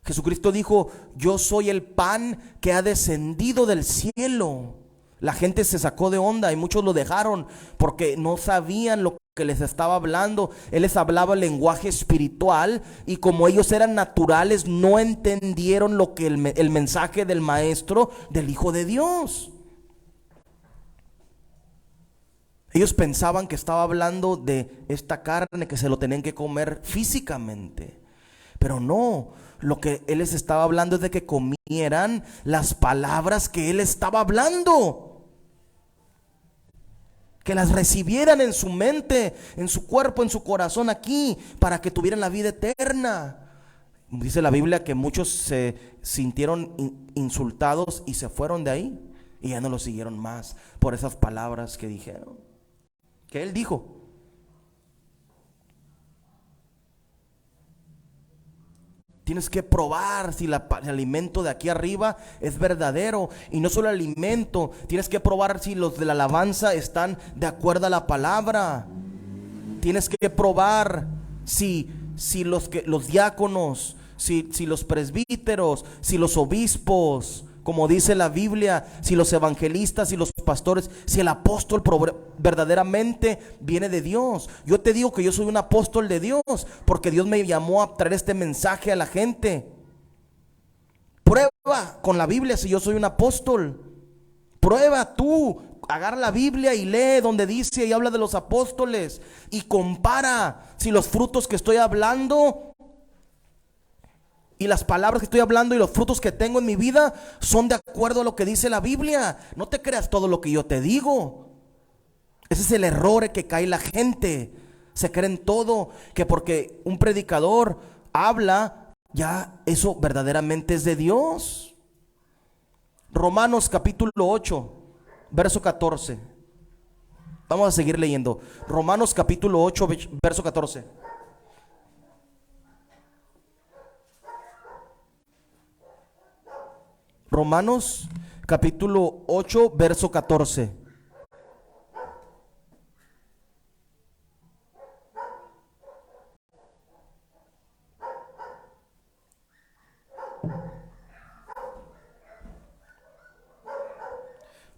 Jesucristo dijo, yo soy el pan que ha descendido del cielo. La gente se sacó de onda y muchos lo dejaron porque no sabían lo que les estaba hablando. Él les hablaba el lenguaje espiritual y como ellos eran naturales no entendieron lo que el mensaje del maestro, del Hijo de Dios. Ellos pensaban que estaba hablando de esta carne que se lo tenían que comer físicamente, pero no, lo que él les estaba hablando es de que comieran las palabras que él estaba hablando, que las recibieran en su mente, en su cuerpo, en su corazón aquí, para que tuvieran la vida eterna. Dice la Biblia que muchos se sintieron insultados y se fueron de ahí y ya no lo siguieron más por esas palabras que dijeron, que él dijo. Tienes que probar si el alimento de aquí arriba es verdadero. Y no solo el alimento, tienes que probar si los de la alabanza están de acuerdo a la palabra. Tienes que probar si los diáconos, si los presbíteros, si los obispos, como dice la Biblia, si los evangelistas y los pastores, si el apóstol verdaderamente viene de Dios. Yo te digo que yo soy un apóstol de Dios, porque Dios me llamó a traer este mensaje a la gente. Prueba con la Biblia si yo soy un apóstol. Prueba tú, agarra la Biblia y lee donde dice y habla de los apóstoles, y compara si los frutos que estoy hablando y las palabras que estoy hablando y los frutos que tengo en mi vida son de acuerdo a lo que dice la Biblia. No te creas todo lo que yo te digo. Ese es el error que cae la gente. Se creen todo, que porque un predicador habla, ya eso verdaderamente es de Dios. Romanos capítulo 8, verso 14. Vamos a seguir leyendo. Romanos capítulo 8, verso 14. Romanos capítulo 8, verso 14.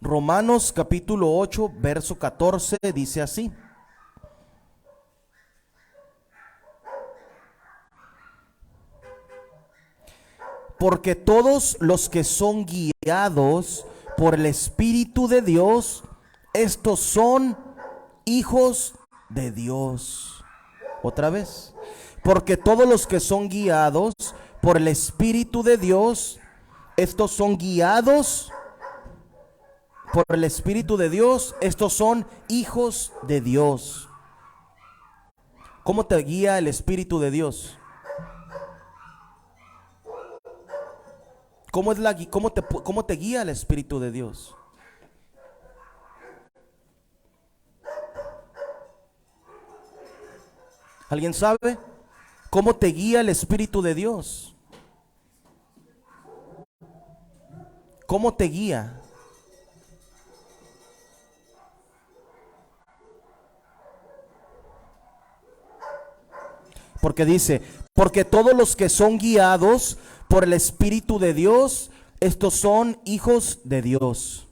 Romanos capítulo 8, verso 14 dice así: porque todos los que son guiados por el Espíritu de Dios, estos son hijos de Dios. Otra vez. Porque todos los que son guiados por el Espíritu de Dios, estos son guiados por el Espíritu de Dios, estos son hijos de Dios. ¿Cómo te guía el Espíritu de Dios? ¿Cómo te guía el Espíritu de Dios? ¿Alguien sabe cómo te guía el Espíritu de Dios? ¿Cómo te guía? Porque dice, porque todos los que son guiados por el Espíritu de Dios, estos son hijos de Dios.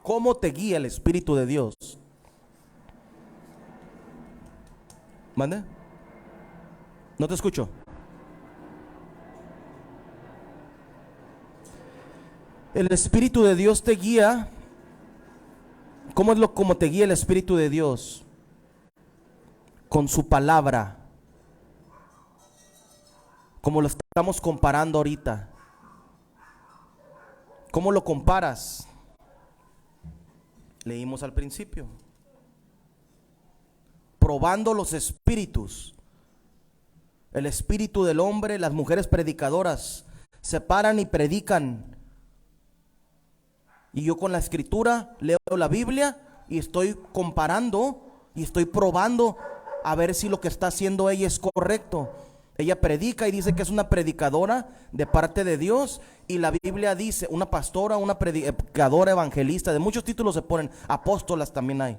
¿Cómo te guía el Espíritu de Dios? ¿Mande? No te escucho. El Espíritu de Dios te guía. ¿Cómo te guía el Espíritu de Dios? Con su palabra. Como lo estamos comparando ahorita. ¿Cómo lo comparas? Leímos al principio. Probando los espíritus. El espíritu del hombre, las mujeres predicadoras se paran y predican. Y yo con la escritura leo la Biblia y estoy comparando y estoy probando a ver si lo que está haciendo ella es correcto. Ella predica y dice que es una predicadora de parte de Dios, y la Biblia dice una pastora, una predicadora, evangelista, de muchos títulos se ponen, apóstolas también hay.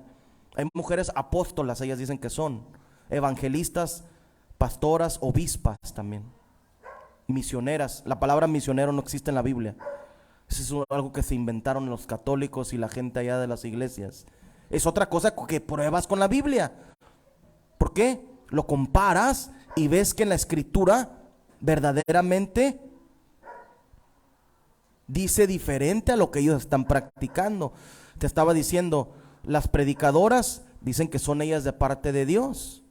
Hay mujeres apóstolas, ellas dicen que son evangelistas, pastoras, obispas también, misioneras. La palabra misionero no existe en la Biblia. Eso es algo que se inventaron los católicos y la gente allá de las iglesias. Es otra cosa que pruebas con la Biblia. ¿Por qué? Lo comparas y ves que en la escritura verdaderamente dice diferente a lo que ellos están practicando. Te estaba diciendo, las predicadoras dicen que son ellas de parte de Dios.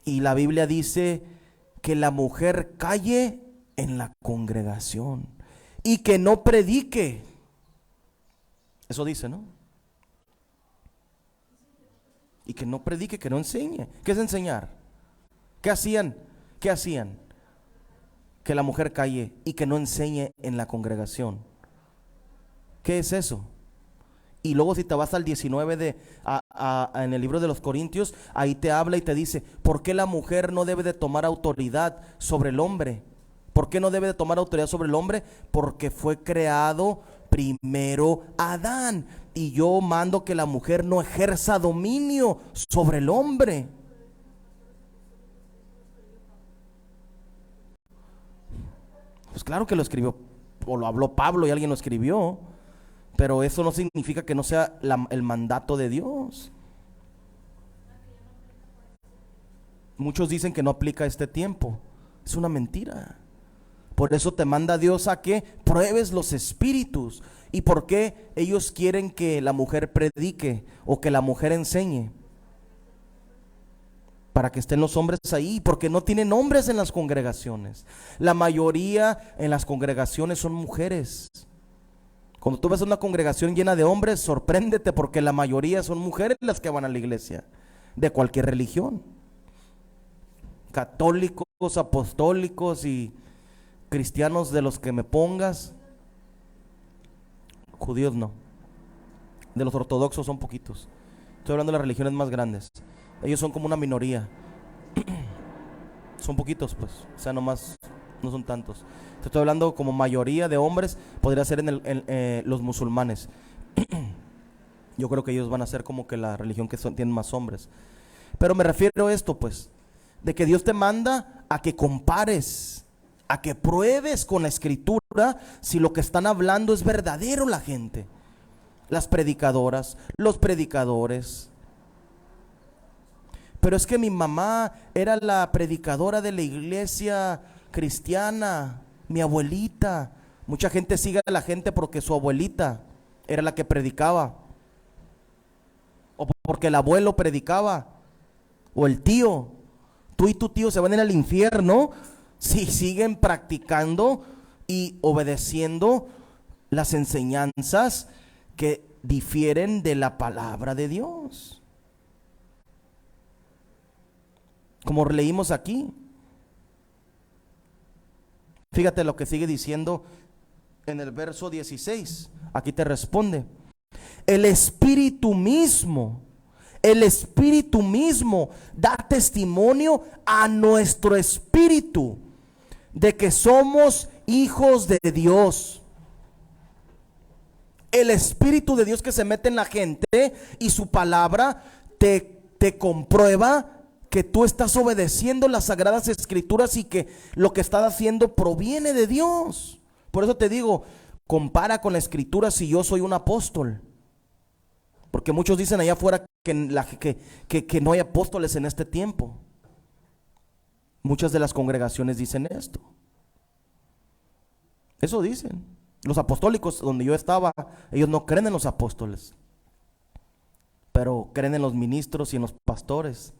Y la Biblia dice que la mujer calle en la congregación y que no predique. Eso dice, ¿no? Y que no predique, que no enseñe. ¿Qué es enseñar? ¿Qué hacían? ¿Qué hacían? Que la mujer calle y que no enseñe en la congregación. ¿Qué es eso? Y luego si te vas al 19 en el libro de los Corintios, ahí te habla y te dice, ¿por qué la mujer no debe de tomar autoridad sobre el hombre? ¿Por qué no debe de tomar autoridad sobre el hombre? Porque fue creado primero Adán. Y yo mando que la mujer no ejerza dominio sobre el hombre. Pues claro que lo escribió, o lo habló Pablo y alguien lo escribió, pero eso no significa que no sea el mandato de Dios. Muchos dicen que no aplica este tiempo. Es una mentira. Por eso te manda Dios a que pruebes los espíritus. ¿Y por qué ellos quieren que la mujer predique o que la mujer enseñe? Para que estén los hombres ahí, porque no tienen hombres en las congregaciones. La mayoría en las congregaciones son mujeres. Cuando tú ves una congregación llena de hombres, sorpréndete, porque la mayoría son mujeres las que van a la iglesia, de cualquier religión. Católicos, apostólicos y cristianos de los que me pongas. Judíos no. De los ortodoxos son poquitos. Estoy hablando de las religiones más grandes. Ellos son como una minoría. Son poquitos, pues. O sea, nomás no son tantos. Te estoy hablando como mayoría de hombres. Podría ser en los musulmanes. Yo creo que ellos van a ser como que la religión que tienen más hombres. Pero me refiero a esto, pues, de que Dios te manda a que compares, a que pruebes con la escritura si lo que están hablando es verdadero la gente. Las predicadoras, los predicadores. Pero es que mi mamá era la predicadora de la iglesia cristiana, mi abuelita. Mucha gente sigue a la gente porque su abuelita era la que predicaba, o porque el abuelo predicaba, o el tío. Tú y tu tío se van a ir al infierno si siguen practicando y obedeciendo las enseñanzas que difieren de la palabra de Dios. Como leímos aquí. Fíjate lo que sigue diciendo en el verso 16. Aquí te responde: el Espíritu mismo da testimonio a nuestro espíritu de que somos hijos de Dios. El Espíritu de Dios que se mete en la gente y su palabra te comprueba que tú estás obedeciendo las sagradas escrituras y que lo que estás haciendo proviene de Dios. Por eso te digo, compara con la escritura si yo soy un apóstol. Porque muchos dicen allá afuera que no hay apóstoles en este tiempo. Muchas de las congregaciones dicen esto. Eso dicen. Los apostólicos donde yo estaba, ellos no creen en los apóstoles, pero creen en los ministros y en los pastores.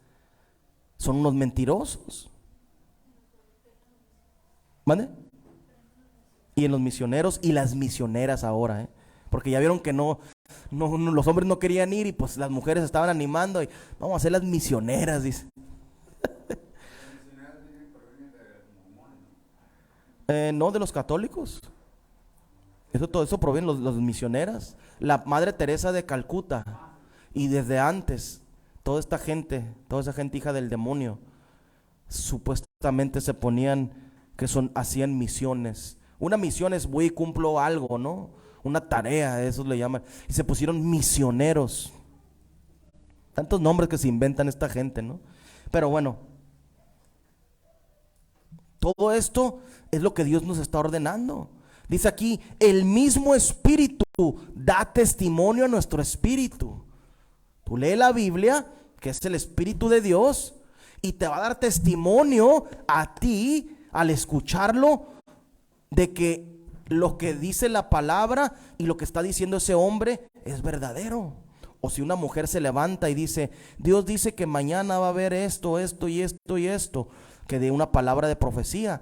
Son unos mentirosos. ¿Mande? Y en los misioneros y las misioneras ahora, porque ya vieron que no, los hombres no querían ir y pues las mujeres estaban animando y vamos a ser las misioneras, dice. No, de los católicos. Todo eso proviene de los misioneras. La Madre Teresa de Calcuta. Y desde antes, toda esa gente hija del demonio, supuestamente se ponían hacían misiones. Una misión es voy y cumplo algo, ¿no? Una tarea, eso le llaman. Y se pusieron misioneros. Tantos nombres que se inventan esta gente, ¿no? Pero bueno, todo esto es lo que Dios nos está ordenando. Dice aquí, el mismo Espíritu da testimonio a nuestro espíritu. Tú lees la Biblia, que es el Espíritu de Dios, y te va a dar testimonio a ti al escucharlo de que lo que dice la palabra y lo que está diciendo ese hombre es verdadero. O si una mujer se levanta y dice, Dios dice que mañana va a haber esto, esto y esto y esto, que de una palabra de profecía.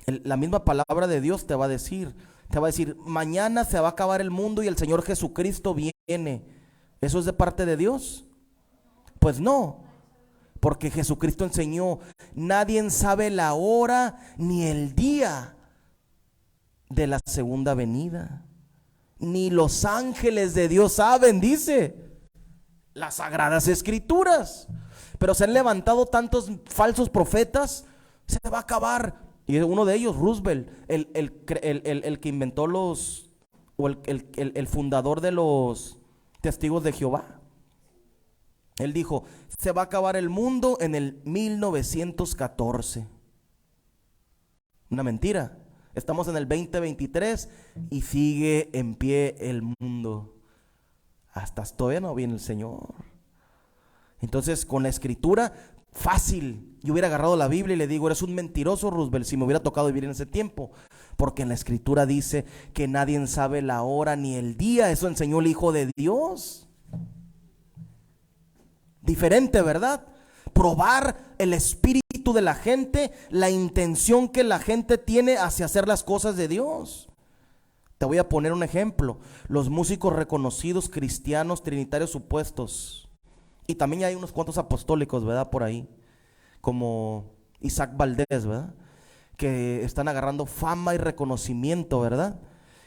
La misma palabra de Dios te va a decir, mañana se va a acabar el mundo y el Señor Jesucristo viene. ¿Eso es de parte de Dios? Pues no, porque Jesucristo enseñó, nadie sabe la hora ni el día de la segunda venida, ni los ángeles de Dios saben, dice las sagradas escrituras. Pero se han levantado tantos falsos profetas, se va a acabar Y uno de ellos, Roosevelt, el que inventó o el fundador de los testigos de Jehová. Él dijo, se va a acabar el mundo en el 1914. Una mentira. Estamos en el 2023 y sigue en pie el mundo. Hasta todavía no viene el Señor. Entonces, con la escritura, fácil. Yo hubiera agarrado la Biblia y le digo, eres un mentiroso, Roosevelt, si me hubiera tocado vivir en ese tiempo. Porque en la escritura dice que nadie sabe la hora ni el día. Eso enseñó el Hijo de Dios. Diferente, ¿verdad? Probar el espíritu de la gente, la intención que la gente tiene hacia hacer las cosas de Dios. Te voy a poner un ejemplo. Los músicos reconocidos cristianos trinitarios supuestos, y también hay unos cuantos apostólicos, ¿verdad? Por ahí, como Isaac Valdés, ¿verdad? Que están agarrando fama y reconocimiento, ¿verdad?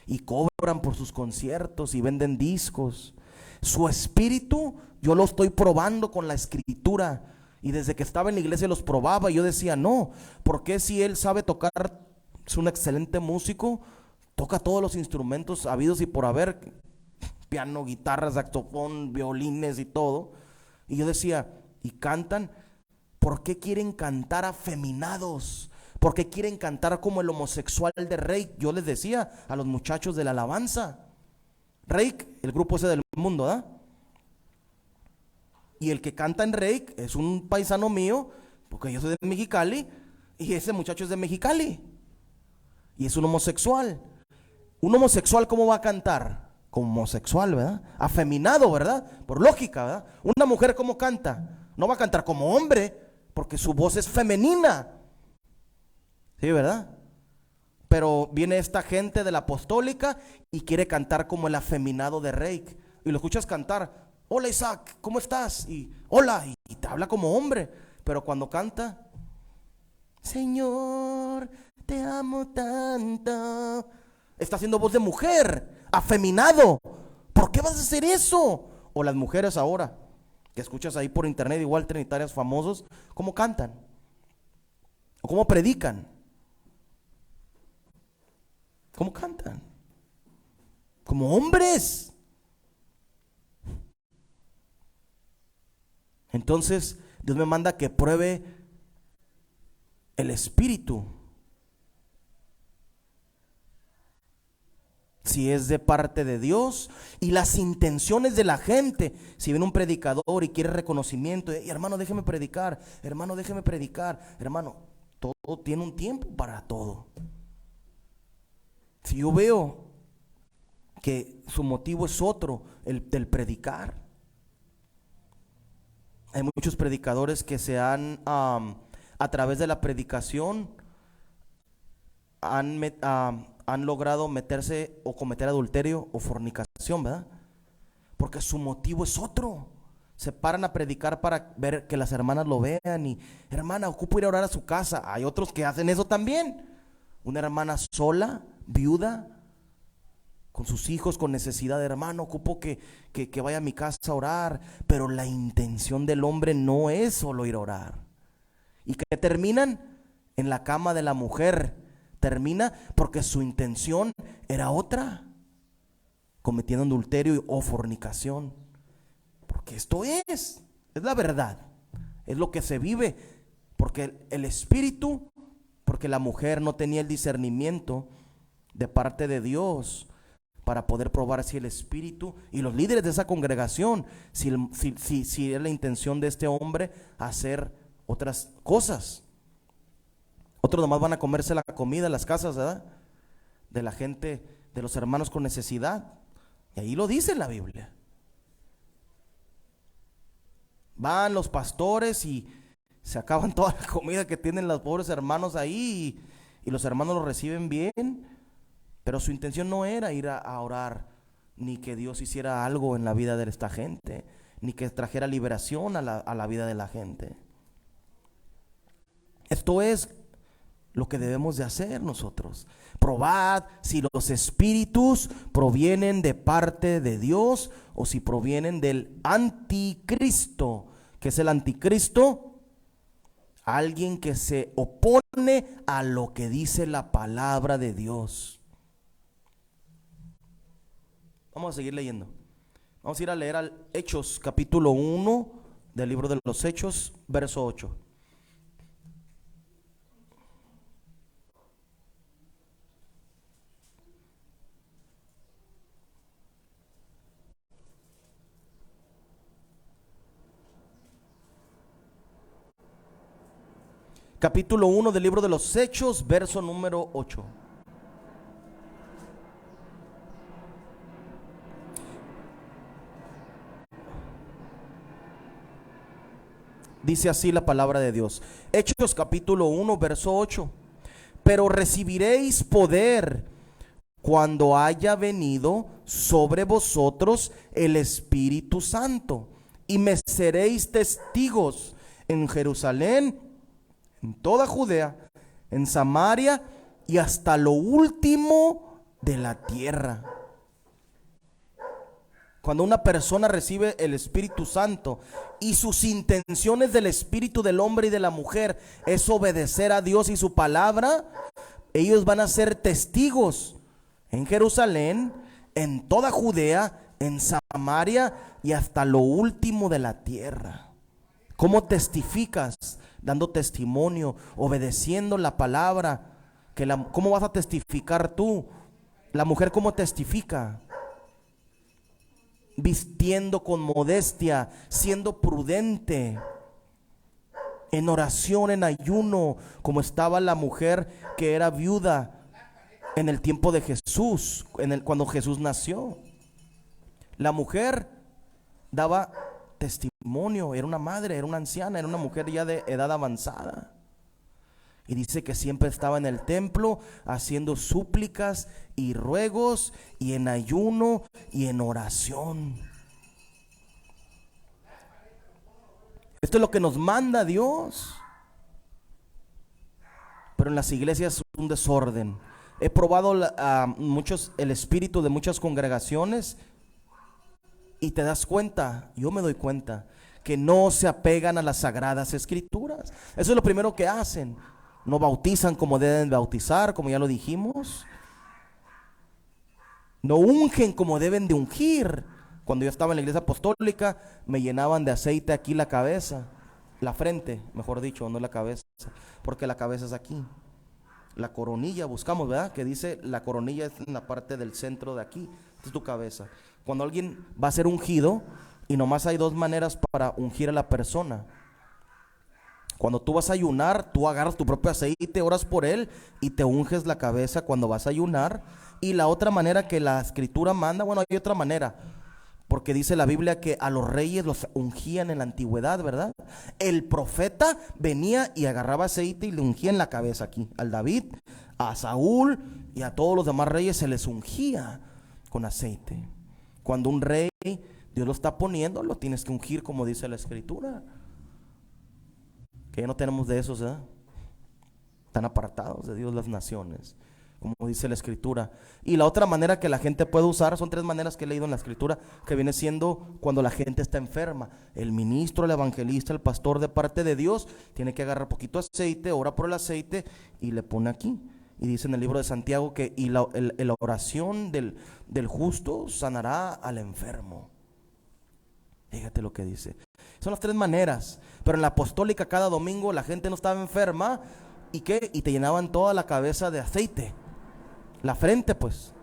Y cobran por sus conciertos y venden discos. Su espíritu yo lo estoy probando con la escritura. Y desde que estaba en la iglesia los probaba y yo decía, no, ¿por qué si él sabe tocar, es un excelente músico, toca todos los instrumentos habidos y por haber, piano, guitarra, saxofón, violines y todo? Y yo decía, ¿y cantan? ¿Por qué quieren cantar afeminados? ¿Por qué quieren cantar como el homosexual de Reik? Yo les decía a los muchachos de la alabanza, Reik, el grupo ese del mundo, ¿verdad? Y el que canta en Reik es un paisano mío, porque yo soy de Mexicali, y ese muchacho es de Mexicali. Y es un homosexual. Un homosexual, ¿cómo va a cantar? Como homosexual, ¿verdad? Afeminado, ¿verdad? Por lógica, ¿verdad? Una mujer, ¿cómo canta? No va a cantar como hombre, porque su voz es femenina. ¿Sí, verdad? Pero viene esta gente de la apostólica y quiere cantar como el afeminado de Reik. Y lo escuchas cantar, hola Isaac, ¿cómo estás? Y hola, y te habla como hombre. Pero cuando canta, Señor, te amo tanto, está haciendo voz de mujer, afeminado. ¿Por qué vas a hacer eso? O las mujeres ahora, que escuchas ahí por internet, igual trinitarias famosos, ¿cómo cantan? ¿O cómo predican? ¿Cómo cantan? Como hombres. Entonces Dios me manda que pruebe el espíritu, si es de parte de Dios, y las intenciones de la gente. Si viene un predicador y quiere reconocimiento, hermano, déjeme predicar, hermano, déjeme predicar, hermano, todo tiene un tiempo para todo. Si yo veo que su motivo es otro, el del predicar, hay muchos predicadores que se han, a través de la predicación, han logrado meterse o cometer adulterio o fornicación, ¿verdad? Porque su motivo es otro. Se paran a predicar para ver que las hermanas lo vean y, hermana, ocupo ir a orar a su casa. Hay otros que hacen eso también. Una hermana sola, viuda, con sus hijos, con necesidad de, hermano, ocupo que vaya a mi casa a orar. Pero la intención del hombre no es solo ir a orar. ¿Y qué terminan? En la cama de la mujer. Termina porque su intención era otra, cometiendo adulterio o fornicación. Porque esto es la verdad, es lo que se vive. Porque el espíritu, porque la mujer no tenía el discernimiento de parte de Dios para poder probar si el espíritu y los líderes de esa congregación, si es la intención de este hombre hacer otras cosas. Otros nomás van a comerse la comida en las casas, ¿verdad? De la gente, de los hermanos con necesidad. Y ahí lo dice la Biblia. Van los pastores y se acaban toda la comida que tienen los pobres hermanos ahí, y los hermanos lo reciben bien, pero su intención no era ir a orar, ni que Dios hiciera algo en la vida de esta gente, ni que trajera liberación a la vida de la gente. Esto es lo que debemos de hacer nosotros. Probad si los espíritus provienen de parte de Dios o si provienen del anticristo. ¿Qué es el anticristo? alguien que se opone a lo que dice la palabra de Dios. Vamos a seguir leyendo. Vamos a ir a leer al Hechos capítulo 1 del libro de los Hechos, verso 8. Capítulo 1 del libro de los Hechos, verso número 8. Dice así la palabra de Dios. Hechos capítulo 1, verso 8. Pero recibiréis poder cuando haya venido sobre vosotros el Espíritu Santo, y me seréis testigos en Jerusalén, en toda Judea, en Samaria y hasta lo último de la tierra. Cuando una persona recibe el Espíritu Santo y sus intenciones del espíritu del hombre y de la mujer es obedecer a Dios y su palabra, ellos van a ser testigos en Jerusalén, en toda Judea, en Samaria y hasta lo último de la tierra. ¿Cómo testificas? Dando testimonio, obedeciendo la palabra. ¿Cómo vas a testificar tú? La mujer, ¿cómo testifica? Vistiendo con modestia, siendo prudente, en oración, en ayuno, como estaba la mujer que era viuda en el tiempo de Jesús, cuando Jesús nació. La mujer daba testimonio, era una madre, era una anciana, era una mujer ya de edad avanzada. Y dice que siempre estaba en el templo haciendo súplicas y ruegos y en ayuno y en oración. Esto es lo que nos manda Dios. Pero en las iglesias es un desorden. He probado el espíritu de muchas congregaciones y te das cuenta, yo me doy cuenta, que no se apegan a las sagradas escrituras. Eso es lo primero que hacen. No bautizan como deben bautizar, como ya lo dijimos. No ungen como deben de ungir. Cuando yo estaba en la iglesia apostólica, me llenaban de aceite aquí la cabeza, la frente, mejor dicho, no la cabeza, porque la cabeza es aquí. La coronilla, buscamos, ¿verdad? Que dice, la coronilla es en la parte del centro de aquí. Esta es tu cabeza. Cuando alguien va a ser ungido, y nomás hay dos maneras para ungir a la persona. Cuando tú vas a ayunar, tú agarras tu propio aceite, oras por él y te unges la cabeza cuando vas a ayunar. Y la otra manera que la escritura manda, bueno, hay otra manera, porque dice la Biblia que a los reyes los ungían en la antigüedad, ¿verdad? El profeta venía y agarraba aceite y le ungía en la cabeza aquí. Al David, a Saúl y a todos los demás reyes se les ungía con aceite. Cuando un rey, Dios lo está poniendo, lo tienes que ungir como dice la escritura. Que ya no tenemos de esos, ¿eh? Están apartados de Dios las naciones, como dice la escritura. Y la otra manera que la gente puede usar, son tres maneras que he leído en la escritura, que viene siendo cuando la gente está enferma. El ministro, el evangelista, el pastor de parte de Dios tiene que agarrar poquito aceite, ora por el aceite y le pone aquí. Y dice en el libro de Santiago que la oración del justo sanará al enfermo. Fíjate lo que dice. Son las tres maneras. Pero en la apostólica cada domingo la gente no estaba enferma. ¿Y qué? Y te llenaban toda la cabeza de aceite. La frente, pues.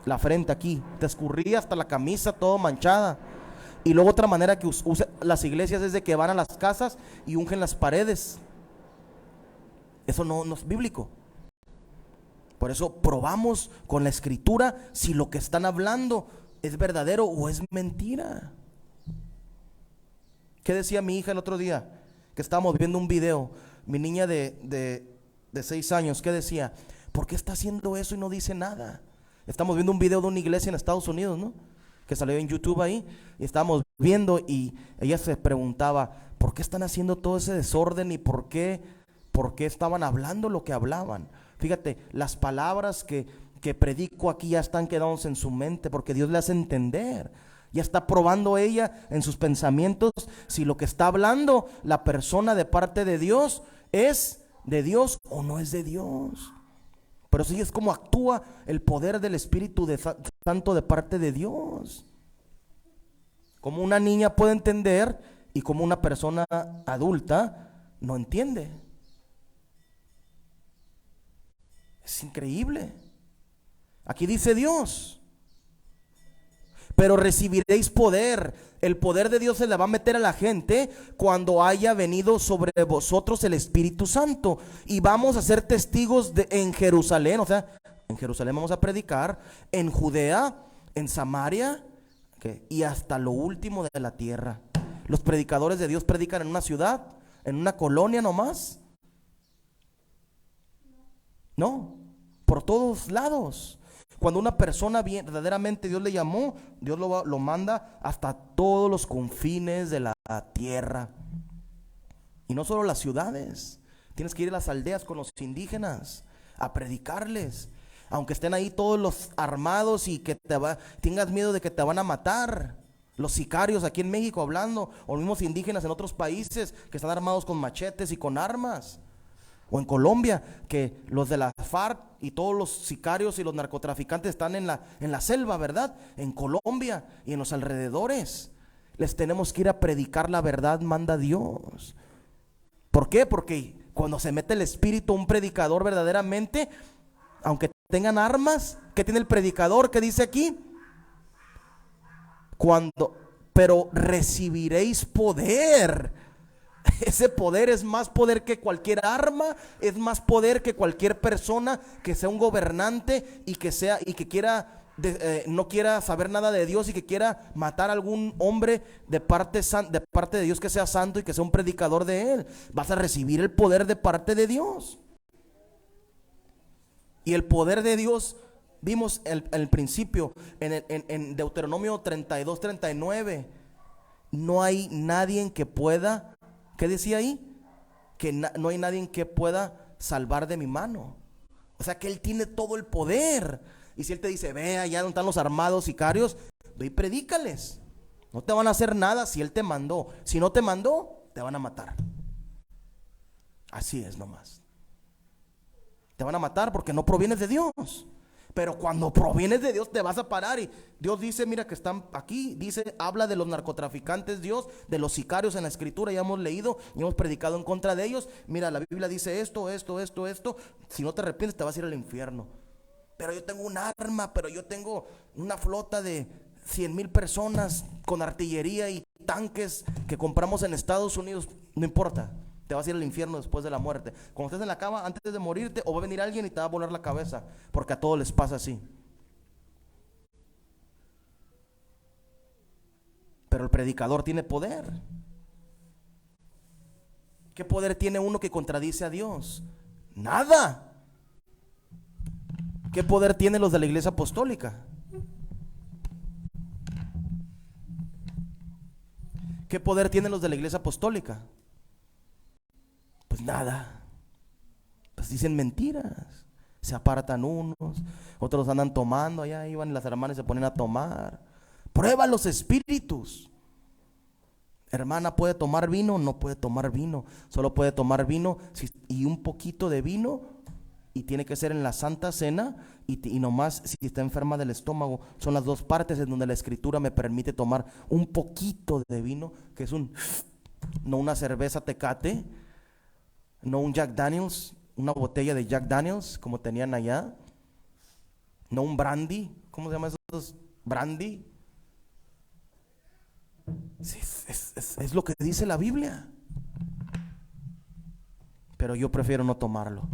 La frente aquí. Te escurría hasta la camisa todo manchada. Y luego otra manera que usan las iglesias es de que van a las casas y ungen las paredes. Eso no es bíblico. Por eso probamos con la escritura si lo que están hablando es verdadero o es mentira. ¿Qué decía mi hija el otro día? Que estábamos viendo un video. Mi niña de 6 años, ¿qué decía? ¿Por qué está haciendo eso y no dice nada? Estamos viendo un video de una iglesia en Estados Unidos, ¿no? Que salió en YouTube ahí. Y estábamos viendo y ella se preguntaba, ¿por qué están haciendo todo ese desorden y por qué estaban hablando lo que hablaban? Fíjate, las palabras que predico aquí ya están quedados en su mente porque Dios le hace entender. Ya está probando ella en sus pensamientos si lo que está hablando la persona de parte de Dios ¿Es de Dios o no es de Dios? Pero sí es como actúa el poder del Espíritu Santo de parte de Dios. Como una niña puede entender y como una persona adulta no entiende. Es increíble. Aquí dice Dios: pero recibiréis poder. El poder de Dios se le va a meter a la gente cuando haya venido sobre vosotros el Espíritu Santo. Y vamos a ser testigos en Jerusalén. O sea, en Jerusalén vamos a predicar, en Judea, en Samaria, y hasta lo último de la tierra. Los predicadores de Dios predican en una ciudad, en una colonia nomás. No, por todos lados. Cuando una persona verdaderamente Dios le llamó, Dios lo manda hasta todos los confines de la tierra. Y no solo las ciudades. Tienes que ir a las aldeas con los indígenas a predicarles. Aunque estén ahí todos los armados y que tengas miedo de que te van a matar. Los sicarios aquí en México hablando, o los mismos indígenas en otros países que están armados con machetes y con armas. O en Colombia, que los de la FARC y todos los sicarios y los narcotraficantes están en la selva, ¿verdad? En Colombia y en los alrededores. Les tenemos que ir a predicar la verdad, manda Dios. ¿Por qué? Porque cuando se mete el espíritu, un predicador verdaderamente, aunque tengan armas, ¿qué tiene el predicador? ¿Qué dice aquí? Pero recibiréis poder. Ese poder es más poder que cualquier arma, es más poder que cualquier persona que sea un gobernante y que quiera no quiera saber nada de Dios y que quiera matar a algún hombre de parte de Dios que sea santo y que sea un predicador de él. Vas a recibir el poder de parte de Dios. Y el poder de Dios, vimos el principio en Deuteronomio 32, 39. No hay nadie que pueda, ¿qué decía ahí? Que no hay nadie que pueda salvar de mi mano. O sea que Él tiene todo el poder. Y si Él te dice, ve allá donde están los armados sicarios, ve y predícales. No te van a hacer nada si Él te mandó. Si no te mandó, te van a matar. Así es nomás. Te van a matar porque no provienes de Dios. Pero cuando provienes de Dios te vas a parar. Y Dios dice, mira que están aquí, dice, habla de los narcotraficantes, Dios, de los sicarios en la escritura. Ya hemos leído y hemos predicado en contra de ellos. Mira, la Biblia dice esto. Si no te arrepientes te vas a ir al infierno. Pero yo tengo un arma, pero yo tengo una flota de 100,000 personas con artillería y tanques que compramos en Estados Unidos. No importa. Te vas a ir al infierno después de la muerte. Cuando estés en la cama, antes de morirte, o va a venir alguien y te va a volar la cabeza. Porque a todos les pasa así. Pero el predicador tiene poder. ¿Qué poder tiene uno que contradice a Dios? Nada. ¿Qué poder tienen los de la iglesia apostólica? ¿Qué poder tienen los de la iglesia apostólica? Pues nada. Pues dicen mentiras. Se apartan unos, otros andan tomando. Allá iban las hermanas y se ponen a tomar. Prueba los espíritus. Hermana, ¿puede tomar vino? No puede tomar vino. Solo puede tomar vino y un poquito de vino. Y tiene que ser en la Santa Cena. Y nomás si está enferma del estómago. Son las dos partes en donde la escritura me permite tomar un poquito de vino. Que es no una cerveza Tecate. No un Jack Daniels, una botella de Jack Daniels como tenían allá. No un brandy. ¿Cómo se llama esos? Brandy. Sí, es lo que dice la Biblia. Pero yo prefiero no tomarlo.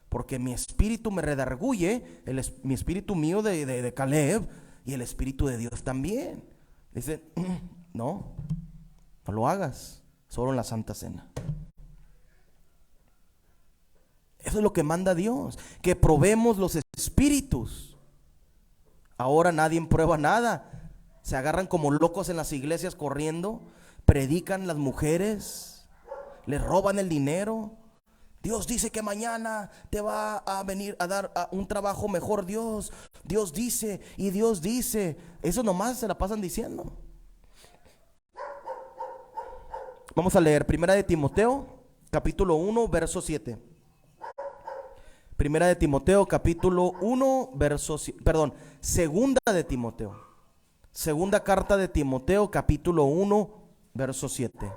Porque mi espíritu me redarguye, mi espíritu mío de Caleb y el espíritu de Dios también. Dice, no lo hagas, solo en la Santa Cena. Eso es lo que manda Dios, que probemos los espíritus. Ahora nadie prueba nada. Se agarran como locos en las iglesias corriendo, predican las mujeres, les roban el dinero. Dios dice que mañana te va a venir a dar un trabajo mejor. Dios dice y Dios dice. Eso nomás se la pasan diciendo. Vamos a leer 1 de Timoteo capítulo 1, verso 7. Primera de Timoteo, capítulo 1, verso 7. Perdón, segunda de Timoteo. Segunda carta de Timoteo, capítulo 1, verso 7.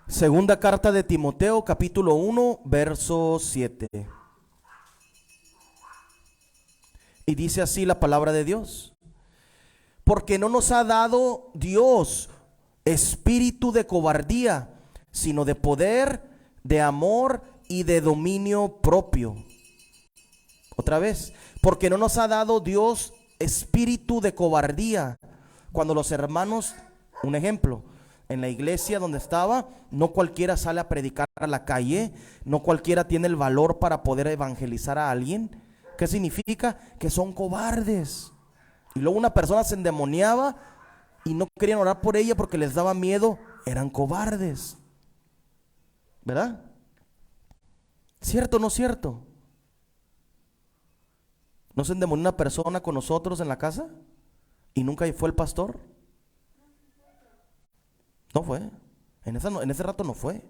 Segunda carta de Timoteo, capítulo 1, verso 7. Y dice así la palabra de Dios: porque no nos ha dado Dios espíritu de cobardía, sino de poder, de amor y de dominio propio. Otra vez, porque no nos ha dado Dios espíritu de cobardía. Cuando los hermanos, un ejemplo, en la iglesia donde estaba, no cualquiera sale a predicar a la calle, no cualquiera tiene el valor para poder evangelizar a alguien. ¿Qué significa? Que son cobardes. Y luego una persona se endemoniaba y no querían orar por ella porque les daba miedo. Eran cobardes, ¿verdad? ¿Cierto o no cierto? ¿No se endemonió una persona con nosotros en la casa y nunca fue el pastor? No fue. En ese rato no fue.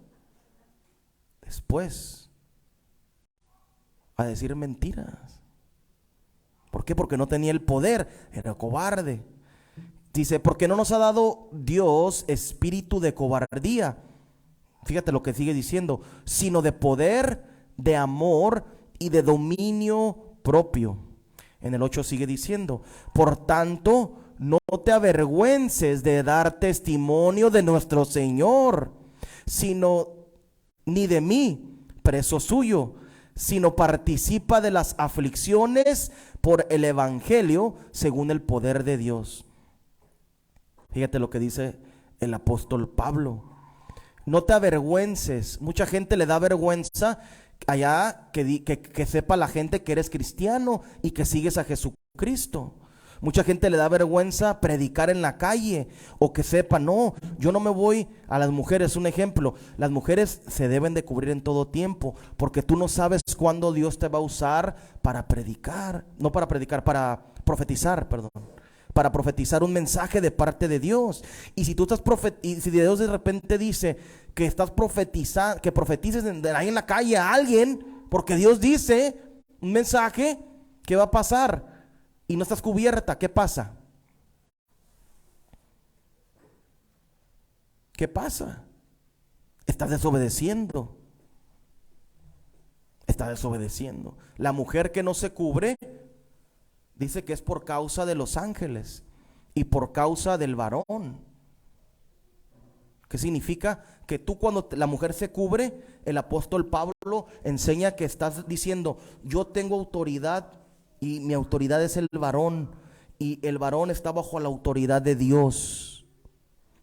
Después, a decir mentiras. ¿Por qué? Porque no tenía el poder. Era cobarde. Dice, porque no nos ha dado Dios espíritu de cobardía. Fíjate lo que sigue diciendo. Sino de poder, de amor y de dominio propio. En el 8 sigue diciendo, por tanto, no te avergüences de dar testimonio de nuestro Señor, sino ni de mí, preso suyo, sino participa de las aflicciones por el evangelio según el poder de Dios. Fíjate lo que dice el apóstol Pablo. No te avergüences. Mucha gente le da vergüenza allá que sepa la gente que eres cristiano y que sigues a Jesucristo. Mucha gente le da vergüenza predicar en la calle o que sepa, no, yo no me voy a las mujeres. Un ejemplo, las mujeres se deben de cubrir en todo tiempo porque tú no sabes cuándo Dios te va a usar para predicar, no para predicar, para profetizar, perdón. Para profetizar un mensaje de parte de Dios. Y si tú estás y si Dios de repente dice que estás profetizando, que profetices ahí en la calle a alguien, porque Dios dice un mensaje, ¿qué va a pasar? Y no estás cubierta, ¿qué pasa? ¿Qué pasa? Estás desobedeciendo. Estás desobedeciendo. La mujer que no se cubre, dice que es por causa de los ángeles y por causa del varón. ¿Qué significa? Que tú cuando la mujer se cubre, el apóstol Pablo enseña que estás diciendo, yo tengo autoridad y mi autoridad es el varón y el varón está bajo la autoridad de Dios.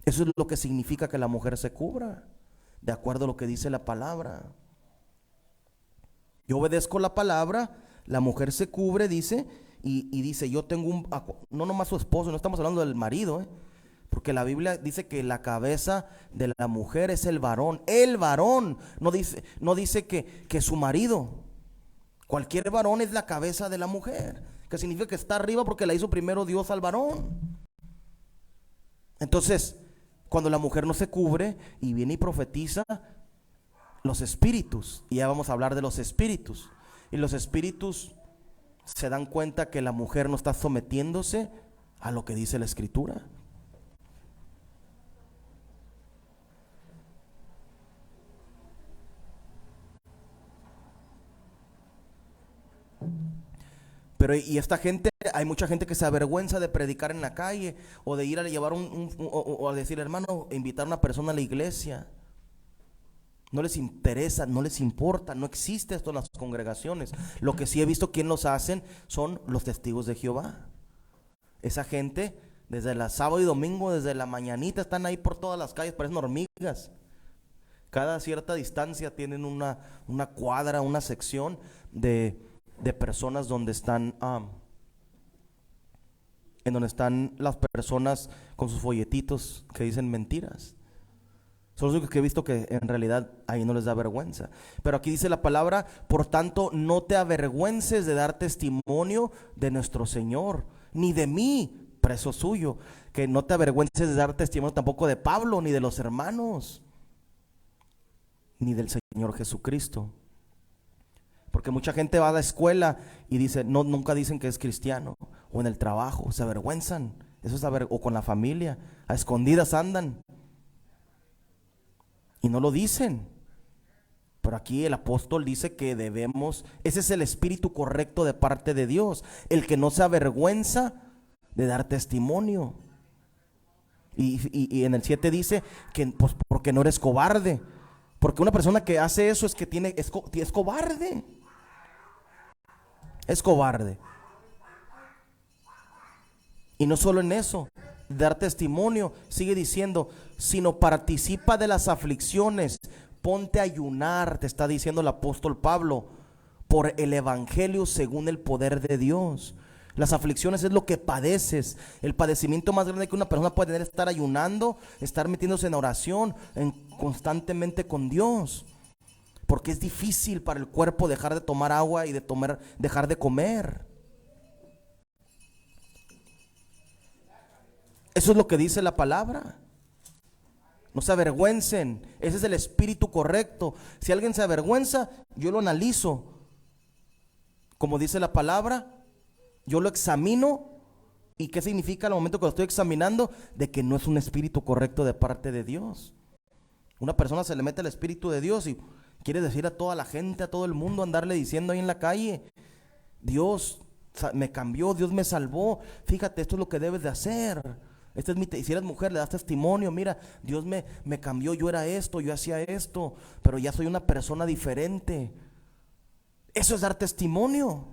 Eso es lo que significa que la mujer se cubra, de acuerdo a lo que dice la palabra. Yo obedezco la palabra, la mujer se cubre, dice, y dice, yo tengo no nomás su esposo, no estamos hablando del marido, porque la Biblia dice que la cabeza de la mujer es el varón, no dice que su marido. Cualquier varón es la cabeza de la mujer, que significa que está arriba porque la hizo primero Dios al varón. Entonces, cuando la mujer no se cubre y viene y profetiza, los espíritus, y ya vamos a hablar de los espíritus, y los espíritus se dan cuenta que la mujer no está sometiéndose a lo que dice la Escritura. Pero y esta gente, hay mucha gente que se avergüenza de predicar en la calle o de ir a llevar o a decir, hermano, invitar a una persona a la iglesia. No les interesa, no les importa, no existe esto en las congregaciones. Lo que sí he visto quien los hacen son los testigos de Jehová. Esa gente, desde el sábado y domingo, desde la mañanita, están ahí por todas las calles, parecen hormigas. Cada cierta distancia tienen una cuadra, una sección de personas donde están, en donde están las personas con sus folletitos que dicen mentiras. Son los únicos que he visto que en realidad ahí no les da vergüenza. Pero aquí dice la palabra, por tanto, no te avergüences de dar testimonio de nuestro Señor, ni de mí, preso suyo. Que no te avergüences de dar testimonio tampoco de Pablo, ni de los hermanos, ni del Señor Jesucristo. Porque mucha gente va a la escuela y dice, no, nunca dicen que es cristiano. O en el trabajo, se avergüenzan. Eso es o con la familia, a escondidas andan. Y no lo dicen. Pero aquí el apóstol dice que debemos, ese es el espíritu correcto de parte de Dios, el que no se avergüenza de dar testimonio. Y en el 7 dice que pues, porque no eres cobarde. Porque una persona que hace eso es que es cobarde. Es cobarde. Y no solo en eso, dar testimonio, sigue diciendo, sino participa de las aflicciones, ponte a ayunar, te está diciendo el apóstol Pablo, por el evangelio según el poder de Dios. Las aflicciones es lo que padeces. El padecimiento más grande que una persona puede tener es estar ayunando, estar metiéndose en oración, constantemente con Dios. Porque es difícil para el cuerpo dejar de tomar agua y dejar de comer. Eso es lo que dice la palabra. No se avergüencen. Ese es el espíritu correcto. Si alguien se avergüenza, yo lo analizo. Como dice la palabra, yo lo examino. ¿Y qué significa al momento que lo estoy examinando? De que no es un espíritu correcto de parte de Dios. Una persona se le mete el espíritu de Dios y quiere decir a toda la gente, a todo el mundo, andarle diciendo ahí en la calle, Dios me cambió, Dios me salvó. Fíjate, esto es lo que debes de hacer. Si eres mujer, le das testimonio, mira, Dios me cambió, yo era esto, yo hacía esto, pero ya soy una persona diferente. Eso es dar testimonio.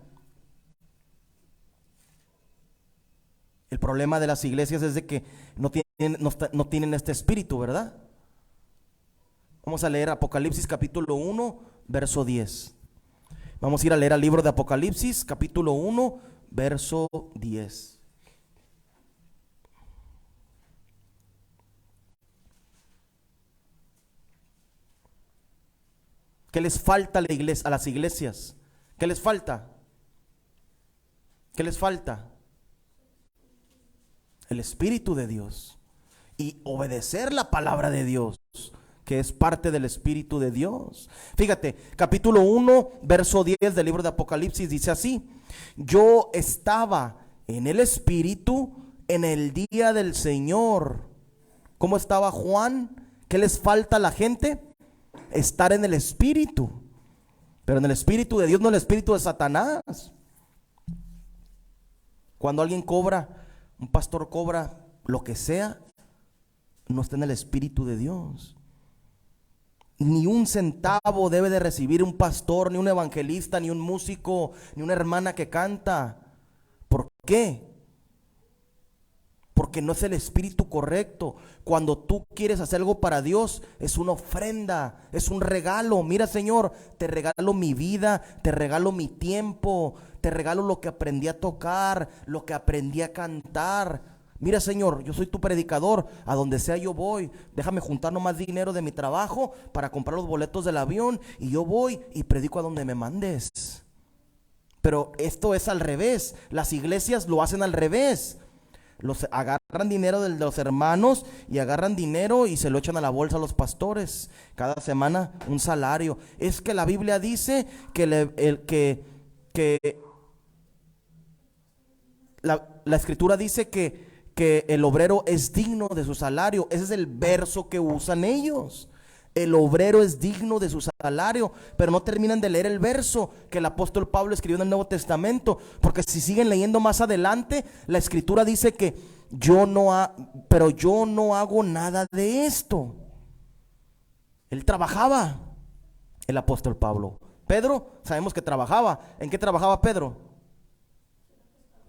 El problema de las iglesias es de que no tienen este espíritu, ¿verdad? Vamos a leer Apocalipsis capítulo 1, verso 10. Vamos a ir a leer el libro de Apocalipsis capítulo 1, verso 10. ¿Qué les falta a las iglesias? ¿Qué les falta? ¿Qué les falta? El Espíritu de Dios. Y obedecer la palabra de Dios, que es parte del Espíritu de Dios. Fíjate, capítulo 1, verso 10 del libro de Apocalipsis dice así: yo estaba en el Espíritu en el día del Señor. ¿Cómo estaba Juan? ¿Qué les falta a la gente? Estar en el Espíritu, pero en el Espíritu de Dios, no en el Espíritu de Satanás. Cuando alguien cobra, un pastor cobra lo que sea, no está en el Espíritu de Dios. Ni un centavo debe de recibir un pastor, ni un evangelista, ni un músico, ni una hermana que canta. ¿Por qué? Porque no es el espíritu correcto. Cuando tú quieres hacer algo para Dios, es una ofrenda, es un regalo. Mira, Señor, te regalo mi vida, te regalo mi tiempo, te regalo lo que aprendí a tocar, lo que aprendí a cantar. Mira, Señor, yo soy tu predicador, a donde sea yo voy. Déjame juntar nomás dinero de mi trabajo para comprar los boletos del avión y yo voy y predico a donde me mandes. Pero esto es al revés. Las iglesias lo hacen al revés. Agarran dinero de los hermanos y agarran dinero y se lo echan a la bolsa a los pastores. Cada semana un salario. Es que la Biblia dice que la escritura dice que el obrero es digno de su salario. Ese es el verso que usan ellos. El obrero es digno de su salario, pero no terminan de leer el verso que el apóstol Pablo escribió en el Nuevo Testamento, porque si siguen leyendo más adelante, la escritura dice que pero yo no hago nada de esto. Él trabajaba, el apóstol Pablo. Pedro, sabemos que trabajaba. ¿En qué trabajaba Pedro?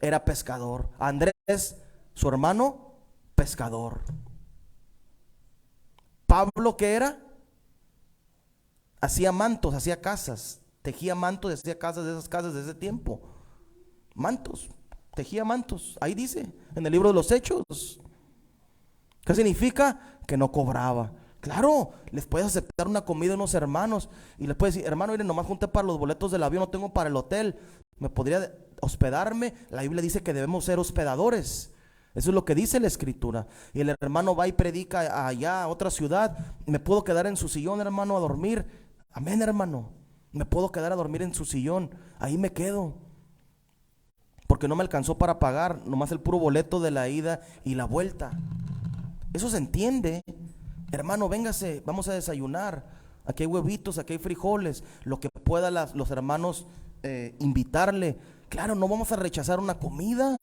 Era pescador. Andrés, su hermano, pescador. Pablo, ¿qué era? Hacía mantos, hacía casas, tejía mantos, hacía casas de esas casas de ese tiempo. Mantos, tejía mantos, ahí dice, en el libro de los Hechos. ¿Qué significa? Que no cobraba. Claro, les puedes aceptar una comida a unos hermanos y les puedes decir, hermano, miren, nomás junté para los boletos del avión, no tengo para el hotel, ¿me podría hospedarme? La Biblia dice que debemos ser hospedadores. Eso es lo que dice la Escritura. Y el hermano va y predica allá a otra ciudad. ¿Me puedo quedar en su sillón, hermano, a dormir? Amén, hermano. Me puedo quedar a dormir en su sillón. Ahí me quedo. Porque no me alcanzó para pagar nomás el puro boleto de la ida y la vuelta. Eso se entiende. Hermano, véngase, vamos a desayunar. Aquí hay huevitos, aquí hay frijoles. Lo que pueda los hermanos invitarle. Claro, no vamos a rechazar una comida.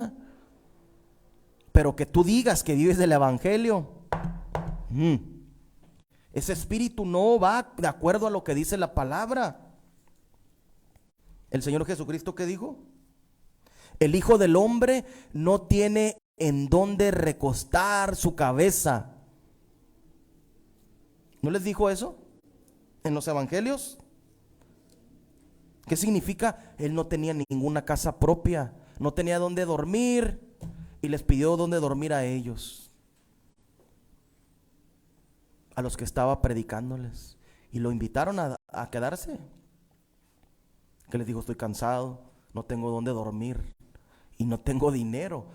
Pero que tú digas que vives del evangelio. Ese espíritu no va de acuerdo a lo que dice la palabra. El Señor Jesucristo, ¿qué dijo? El Hijo del Hombre no tiene en dónde recostar su cabeza. ¿No les dijo eso en los evangelios? ¿Qué significa? Él no tenía ninguna casa propia, no tenía dónde dormir y les pidió dónde dormir a ellos, a los que estaba predicándoles, y lo invitaron a quedarse. Que les dijo, estoy cansado, no tengo dónde dormir y no tengo dinero.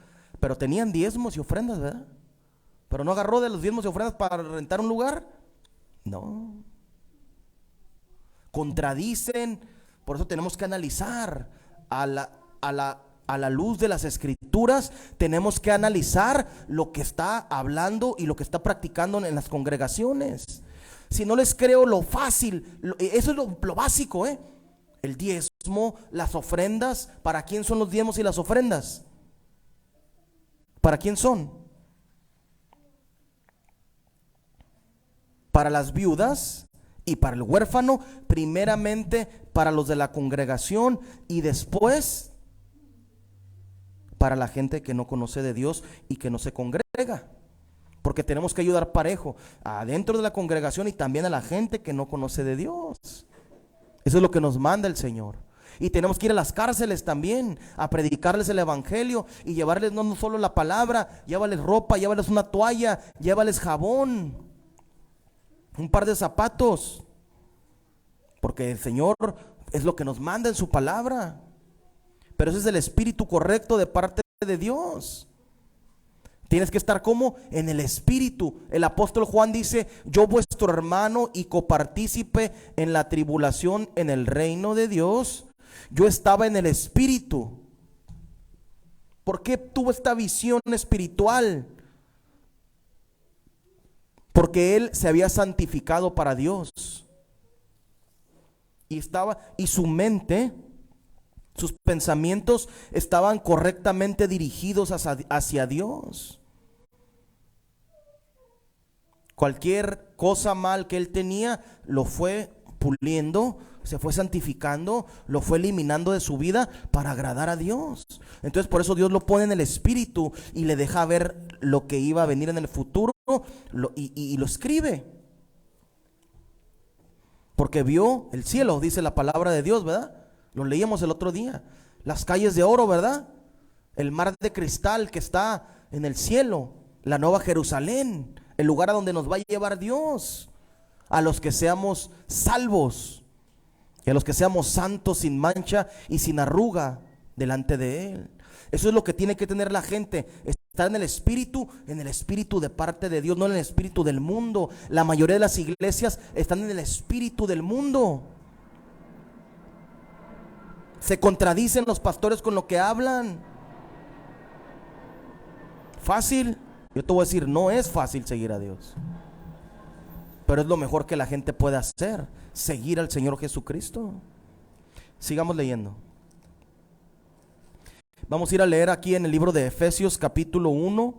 Pero tenían diezmos y ofrendas, ¿verdad? Pero no agarró de los diezmos y ofrendas para rentar un lugar. No. Contradicen. Por eso tenemos que analizar a la luz de las Escrituras. Tenemos que analizar lo que está hablando y lo que está practicando en las congregaciones. Si no les creo lo fácil, eso es lo básico, el diezmo, las ofrendas. ¿Para quién son los diezmos y las ofrendas? ¿Para quién son? Para las viudas y para el huérfano, primeramente para los de la congregación y después para la gente que no conoce de Dios y que no se congrega. Porque tenemos que ayudar parejo adentro de la congregación y también a la gente que no conoce de Dios. Eso es lo que nos manda el Señor. Y tenemos que ir a las cárceles también a predicarles el evangelio y llevarles no solo la palabra, llévales ropa, llévales una toalla, llévales jabón, un par de zapatos, porque el Señor es lo que nos manda en su palabra. Pero ese es el espíritu correcto de parte de Dios. Tienes que estar como en el espíritu. El apóstol Juan dice, yo vuestro hermano y copartícipe en la tribulación en el reino de Dios. Yo estaba en el espíritu. ¿Por qué tuvo esta visión espiritual? Porque él se había santificado para Dios. Y su mente, sus pensamientos estaban correctamente dirigidos hacia Dios. Cualquier cosa mal que él tenía, lo fue puliendo, se fue santificando, lo fue eliminando de su vida para agradar a Dios. Entonces por eso Dios lo pone en el espíritu y le deja ver lo que iba a venir en el futuro y lo escribe. Porque vio el cielo, dice la palabra de Dios, ¿verdad? Lo leíamos el otro día. Las calles de oro, ¿verdad? El mar de cristal que está en el cielo. La nueva Jerusalén. El lugar a donde nos va a llevar Dios. A los que seamos salvos. Y a los que seamos santos, sin mancha y sin arruga delante de Él. Eso es lo que tiene que tener la gente. Estar en el espíritu de parte de Dios, no en el espíritu del mundo. La mayoría de las iglesias están en el espíritu del mundo. Se contradicen los pastores con lo que hablan. ¿Fácil? Yo te voy a decir, no es fácil seguir a Dios. Pero es lo mejor que la gente puede hacer, seguir al Señor Jesucristo. Sigamos leyendo. Vamos a ir a leer aquí en el libro de Efesios capítulo 1,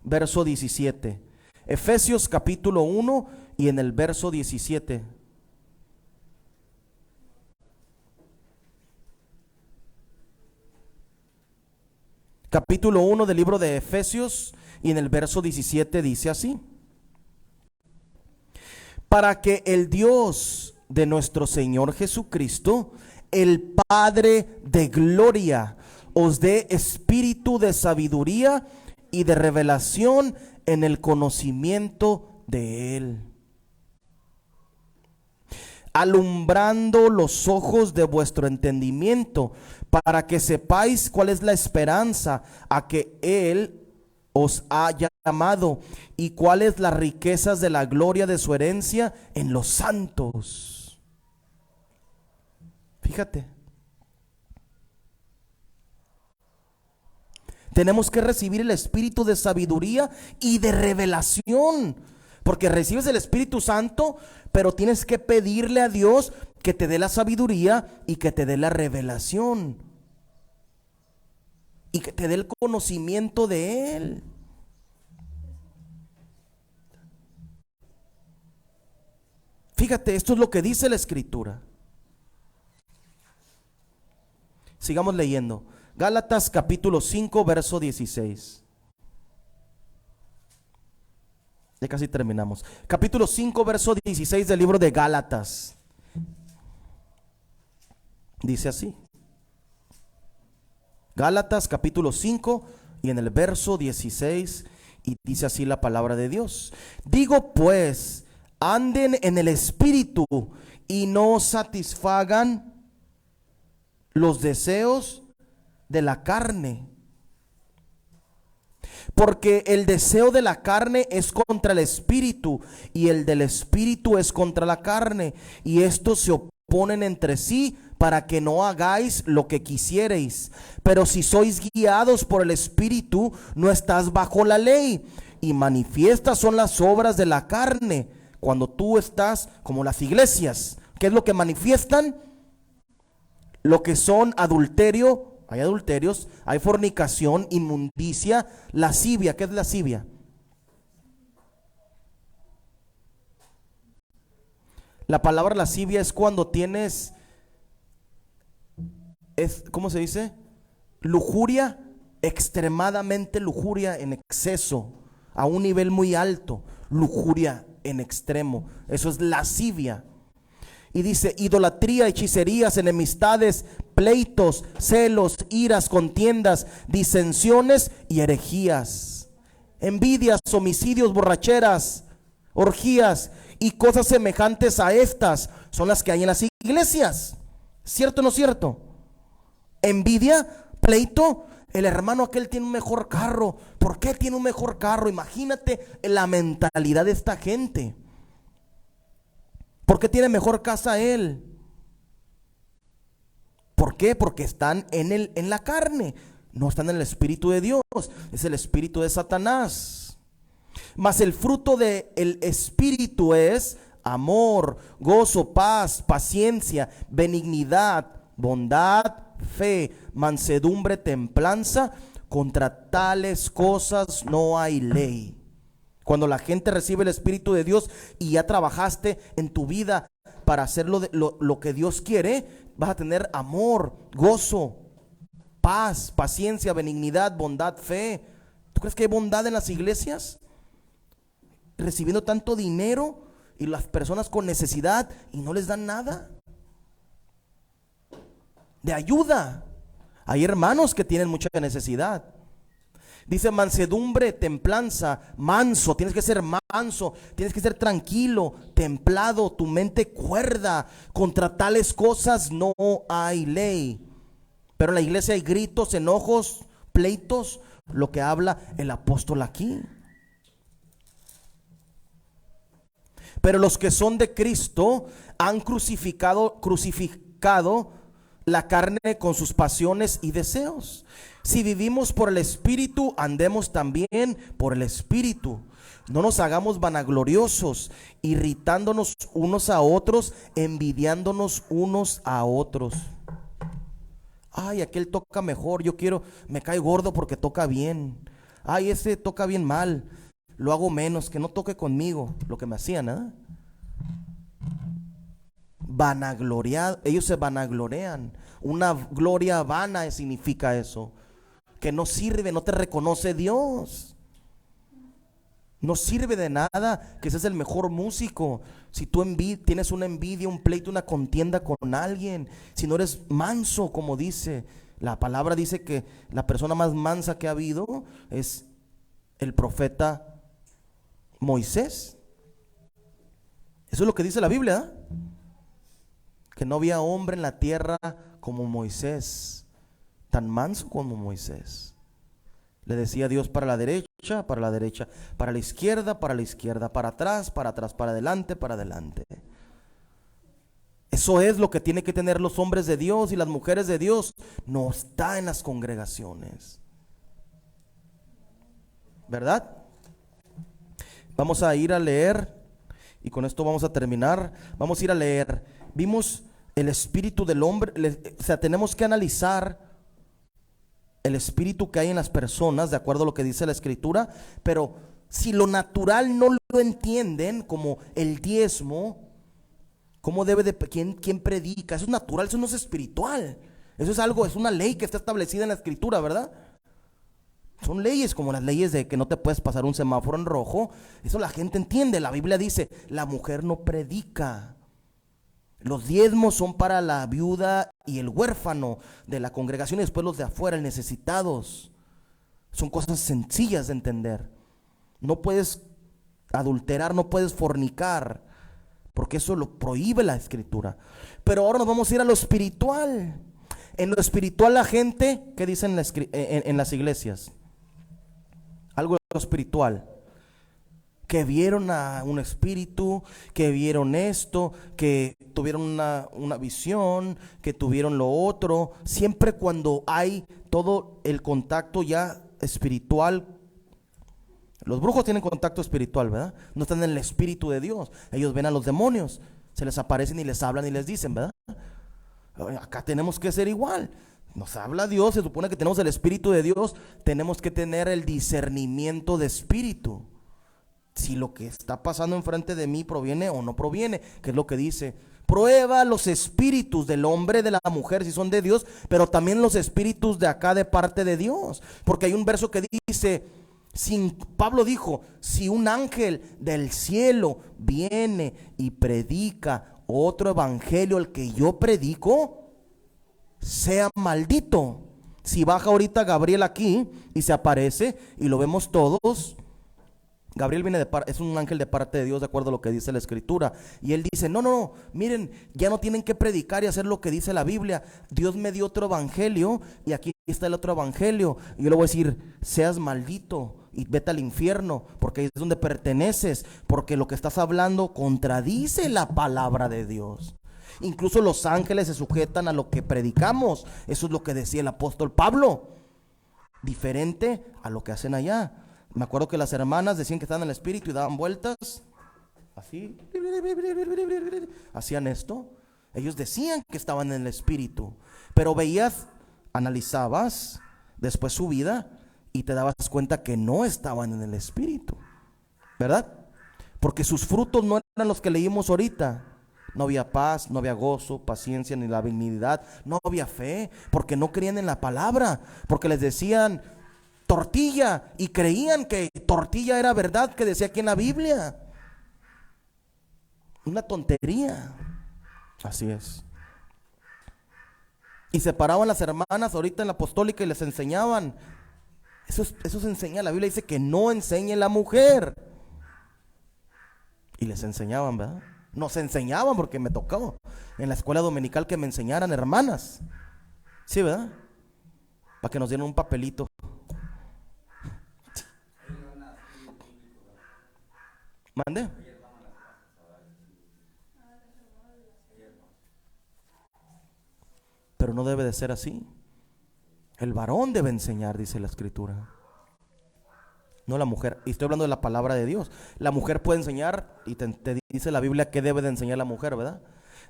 verso 17. Efesios capítulo 1 y en el verso 17. Capítulo 1 del libro de Efesios y en el verso 17 dice así: para que el Dios de nuestro Señor Jesucristo, el Padre de gloria, os dé espíritu de sabiduría y de revelación en el conocimiento de Él. alumbrando los ojos de vuestro entendimiento, para que sepáis cuál es la esperanza a que Él os ha llamado y cuáles las riquezas de la gloria de su herencia en los santos. Fíjate, tenemos que recibir el espíritu de sabiduría y de revelación, porque recibes el Espíritu Santo, pero tienes que pedirle a Dios que te dé la sabiduría y que te dé la revelación y que te dé el conocimiento de Él. Fíjate, esto es lo que dice la Escritura. Sigamos leyendo. Gálatas capítulo 5, verso 16. Ya casi terminamos. Capítulo 5, verso 16 del libro de Gálatas. Dice así. Gálatas capítulo 5 y en el verso 16, y dice así la palabra de Dios. Digo pues, anden en el Espíritu y no satisfagan los deseos de la carne. Porque el deseo de la carne es contra el Espíritu y el del Espíritu es contra la carne, y estos se oponen entre sí para que no hagáis lo que quisiereis. Pero si sois guiados por el Espíritu, no estás bajo la ley. Y manifiestas son las obras de la carne, cuando tú estás como las iglesias. ¿Qué es lo que manifiestan? Lo que son adulterio. Hay adulterios, hay fornicación, inmundicia, lascivia. ¿Qué es lascivia? La palabra lascivia es cuando tienes, ¿cómo se dice? Lujuria, extremadamente lujuria en exceso, a un nivel muy alto, lujuria en extremo. Eso es lascivia. Y dice idolatría, hechicerías, enemistades, pleitos, celos, iras, contiendas, disensiones y herejías, envidias, homicidios, borracheras, orgías y cosas semejantes a estas son las que hay en las iglesias. ¿Cierto o no cierto? Envidia, pleito. El hermano aquel tiene un mejor carro. ¿Por qué tiene un mejor carro? Imagínate la mentalidad de esta gente. ¿Por qué tiene mejor casa él? ¿Por qué? Porque están en la carne, no están en el Espíritu de Dios, es el espíritu de Satanás. Mas el fruto del Espíritu es amor, gozo, paz, paciencia, benignidad, bondad, fe, mansedumbre, templanza. Contra tales cosas no hay ley. Cuando la gente recibe el Espíritu de Dios y ya trabajaste en tu vida para hacer lo que Dios quiere, vas a tener amor, gozo, paz, paciencia, benignidad, bondad, fe. ¿Tú crees que hay bondad en las iglesias? Recibiendo tanto dinero y las personas con necesidad y no les dan nada de ayuda. Hay hermanos que tienen mucha necesidad. Dice mansedumbre, templanza, manso, tienes que ser manso, tienes que ser tranquilo, templado, tu mente cuerda. Contra tales cosas no hay ley. Pero en la iglesia hay gritos, enojos, pleitos, lo que habla el apóstol aquí. Pero los que son de Cristo han crucificado la carne con sus pasiones y deseos. Si vivimos por el Espíritu, andemos también por el Espíritu. No nos hagamos vanagloriosos, irritándonos unos a otros, envidiándonos unos a otros. Ay, aquel toca mejor, me cae gordo porque toca bien. Ay, ese toca bien mal, lo hago menos, que no toque conmigo, lo que me hacían, ¿eh? Ellos se vanaglorean. Una gloria vana significa eso, que no sirve, no te reconoce Dios. No sirve de nada que seas el mejor músico si tú tienes una envidia, un pleito, una contienda con alguien. Si no eres manso, como dice la palabra, dice que la persona más mansa que ha habido es el profeta Moisés. Eso es lo que dice la Biblia, ¿eh? que no había hombre en la tierra como Moisés, tan manso como Moisés. Le decía Dios para la derecha, para la derecha, para la izquierda, para atrás, para adelante, para adelante. Eso es lo que tienen que tener los hombres de Dios y las mujeres de Dios. No está en las congregaciones, ¿verdad? Vamos a ir a leer, y con esto vamos a terminar. Vamos a ir a leer. Vimos el espíritu del hombre, o sea, tenemos que analizar el espíritu que hay en las personas, de acuerdo a lo que dice la Escritura. Pero si lo natural no lo entienden, como el diezmo, ¿cómo debe de, quién predica? Eso es natural, eso no es espiritual. Eso es algo, es una ley que está establecida en la Escritura, ¿verdad? Son leyes como las leyes de que no te puedes pasar un semáforo en rojo. Eso la gente entiende. La Biblia dice, la mujer no predica. Los diezmos son para la viuda y el huérfano de la congregación, y después los de afuera, el necesitados. Son cosas sencillas de entender. No puedes adulterar, no puedes fornicar, porque eso lo prohíbe la Escritura. Pero ahora nos vamos a ir a lo espiritual. En lo espiritual la gente, ¿qué dicen en las iglesias? Algo de lo espiritual. Que vieron a un espíritu, que vieron esto, que tuvieron una visión, que tuvieron lo otro. Siempre cuando hay todo el contacto ya espiritual. Los brujos tienen contacto espiritual, ¿verdad? No están en el espíritu de Dios. Ellos ven a los demonios, se les aparecen y les hablan y les dicen, ¿verdad? Acá tenemos que ser igual. Nos habla Dios, se supone que tenemos el espíritu de Dios. Tenemos que tener el discernimiento de espíritu. Si lo que está pasando enfrente de mí proviene o no proviene, que es lo que dice. Prueba los espíritus del hombre, de la mujer, si son de Dios, pero también los espíritus de acá de parte de Dios. Porque hay un verso que dice, Pablo dijo, si un ángel del cielo viene y predica otro evangelio, el que yo predico, sea maldito. Si baja ahorita Gabriel aquí y se aparece y lo vemos todos, Gabriel viene es un ángel de parte de Dios, de acuerdo a lo que dice la Escritura. Y él dice, no, miren, ya no tienen que predicar y hacer lo que dice la Biblia. Dios me dio otro evangelio y aquí está el otro evangelio. Y yo le voy a decir, seas maldito y vete al infierno, porque ahí es donde perteneces, porque lo que estás hablando contradice la palabra de Dios. Incluso los ángeles se sujetan a lo que predicamos. Eso es lo que decía el apóstol Pablo. Diferente a lo que hacen allá. Me acuerdo que las hermanas decían que estaban en el espíritu y daban vueltas así, hacían esto. Ellos decían que estaban en el espíritu, pero veías, analizabas después su vida y te dabas cuenta que no estaban en el espíritu, ¿verdad? Porque sus frutos no eran los que leímos ahorita. No había paz, no había gozo, paciencia, ni la benignidad. No había fe, porque no creían en la palabra, porque les decían tortilla y creían que tortilla era verdad, que decía aquí en la Biblia. Una tontería. Así es. Y se paraban las hermanas ahorita en la apostólica y les enseñaban. Eso se enseña, la Biblia dice que no enseñe la mujer. Y les enseñaban, ¿verdad? Nos enseñaban, porque me tocó en la escuela dominical que me enseñaran hermanas. Sí, ¿verdad? Para que nos dieran un papelito. ¿Mande? Pero no debe de ser así. El varón debe enseñar, dice la Escritura, no la mujer. Y estoy hablando de la palabra de Dios. La mujer puede enseñar, y te dice la Biblia que debe de enseñar la mujer, ¿verdad?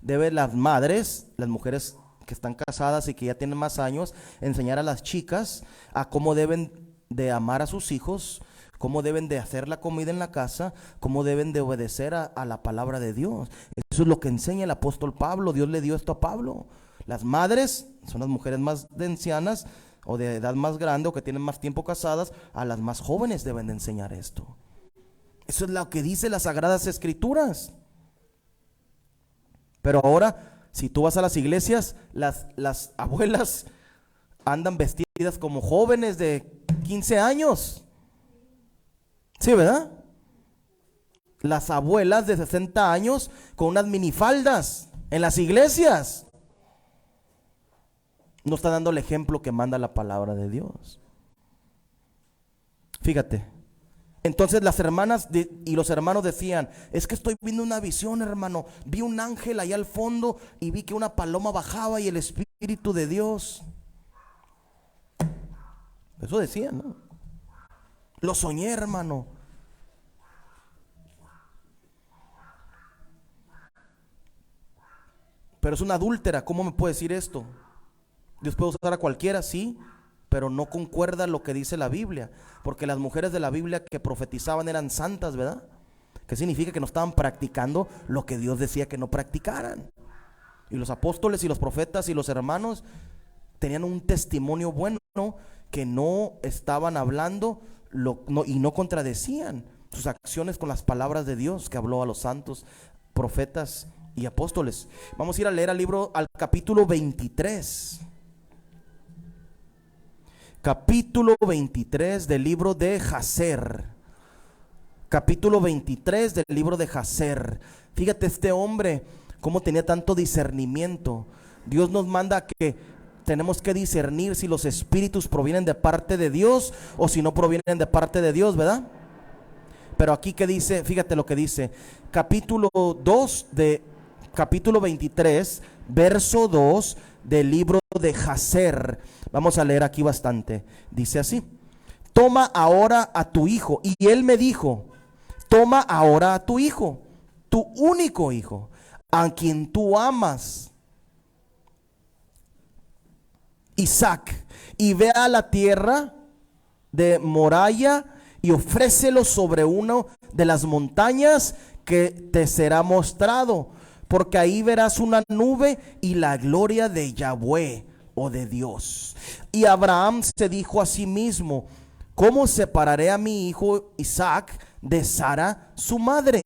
Debe las madres, las mujeres que están casadas y que ya tienen más años, enseñar a las chicas a cómo deben de amar a sus hijos, cómo deben de hacer la comida en la casa, cómo deben de obedecer a la palabra de Dios. Eso es lo que enseña el apóstol Pablo. Dios le dio esto a Pablo. Las madres son las mujeres más de ancianas o de edad más grande o que tienen más tiempo casadas. A las más jóvenes deben de enseñar esto. Eso es lo que dice las Sagradas Escrituras. Pero ahora, si tú vas a las iglesias, las abuelas andan vestidas como jóvenes de 15 años. Sí, ¿verdad? Las abuelas de 60 años con unas minifaldas. En las iglesias no está dando el ejemplo que manda la palabra de Dios. Fíjate. Entonces las hermanas y los hermanos decían: es que estoy viendo una visión, hermano. Vi un ángel allá al fondo y vi que una paloma bajaba y el Espíritu de Dios. Eso decían, ¿no? Lo soñé, hermano. Pero es una adúltera, ¿cómo me puede decir esto? Dios puede usar a cualquiera, sí, pero no concuerda lo que dice la Biblia, porque las mujeres de la Biblia que profetizaban eran santas, ¿verdad? ¿Qué significa? Que no estaban practicando lo que Dios decía que no practicaran. Y los apóstoles y los profetas y los hermanos tenían un testimonio bueno, que no estaban hablando y no contradecían sus acciones con las palabras de Dios que habló a los santos, profetas y apóstoles. Vamos a ir a leer al capítulo 23. Capítulo 23 del libro de Jaser. Capítulo 23 del libro de Jaser. Fíjate este hombre cómo tenía tanto discernimiento. Dios nos manda que tenemos que discernir si los espíritus provienen de parte de Dios o si no provienen de parte de Dios, ¿verdad? Pero aquí que dice, fíjate lo que dice, capítulo 23, verso 2 del libro de Jaser. Vamos a leer aquí bastante. Dice así: toma ahora a tu hijo. Y él me dijo: toma ahora a tu hijo, tu único hijo, a quien tú amas, Isaac, y ve a la tierra de Moriah y ofrécelo sobre una de las montañas que te será mostrado, porque ahí verás una nube y la gloria de Yahweh o de Dios. Y Abraham se dijo a sí mismo: ¿cómo separaré a mi hijo Isaac de Sara su madre,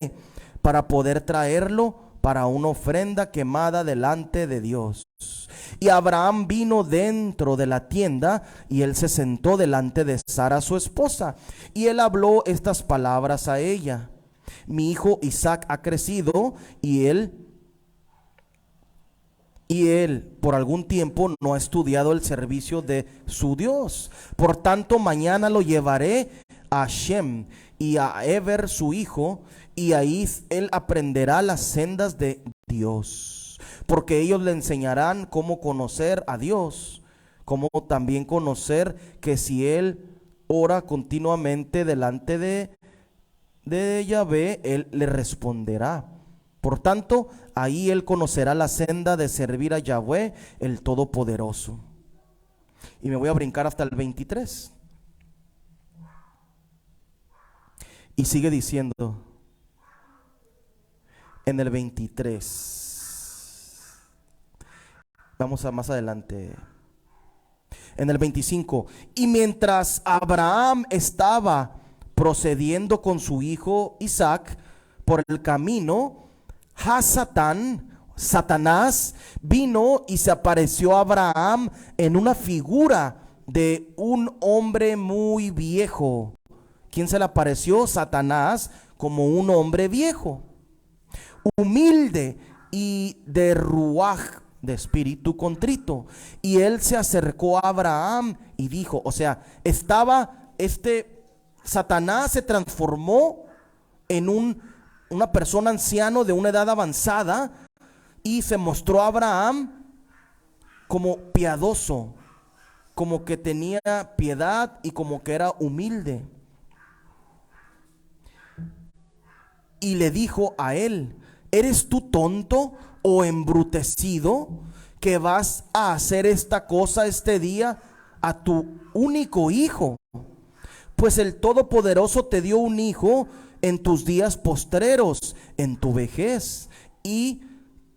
para poder traerlo para una ofrenda quemada delante de Dios? Y Abraham vino dentro de la tienda, y él se sentó delante de Sara su esposa, y él habló estas palabras a ella: mi hijo Isaac ha crecido, y él por algún tiempo no ha estudiado el servicio de su Dios. Por tanto, mañana lo llevaré a Shem y a Eber su hijo, y ahí él aprenderá las sendas de Dios, porque ellos le enseñarán cómo conocer a Dios, como también conocer que si él ora continuamente delante de Yahvé, él le responderá. Por tanto, ahí él conocerá la senda de servir a Yahvé, el Todopoderoso. Y me voy a brincar hasta el 23. Y sigue diciendo en el 23. Vamos a más adelante. En el 25. Y mientras Abraham estaba procediendo con su hijo Isaac por el camino, Satanás vino y se apareció a Abraham en una figura de un hombre muy viejo. ¿Quién se le apareció? Satanás, como un hombre viejo, humilde y de ruaj, de espíritu contrito. Y él se acercó a Abraham y dijo, o sea, Satanás se transformó en una persona anciano de una edad avanzada, y se mostró a Abraham como piadoso, como que tenía piedad y como que era humilde. Y le dijo a él: ¿eres tú tonto o embrutecido que vas a hacer esta cosa este día a tu único hijo? Pues el Todopoderoso te dio un hijo en tus días postreros, en tu vejez, y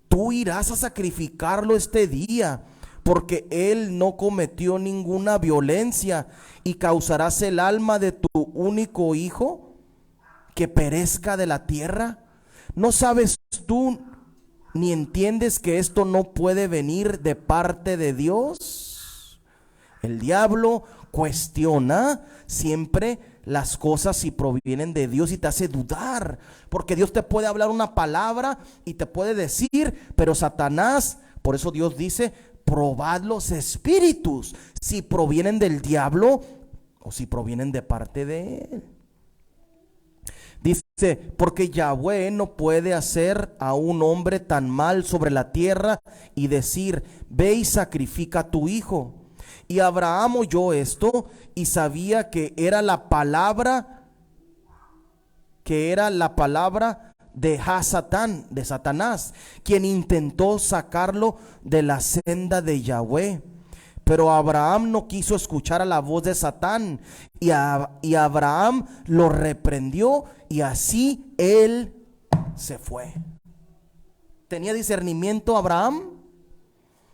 tú irás a sacrificarlo este día, porque él no cometió ninguna violencia, y causarás el alma de tu único hijo que perezca de la tierra. ¿No sabes tú ni entiendes que esto no puede venir de parte de Dios? El diablo cuestiona siempre las cosas si provienen de Dios y te hace dudar, porque Dios te puede hablar una palabra y te puede decir, pero Satanás, por eso Dios dice, probad los espíritus, si provienen del diablo o si provienen de parte de él. Dice, porque Yahweh no puede hacer a un hombre tan mal sobre la tierra y decir, ve y sacrifica a tu hijo. Y Abraham oyó esto y sabía que era la palabra de Hasatán, de Satanás, quien intentó sacarlo de la senda de Yahweh. Pero Abraham no quiso escuchar a la voz de Satán y Abraham lo reprendió y así él se fue. ¿Tenía discernimiento Abraham?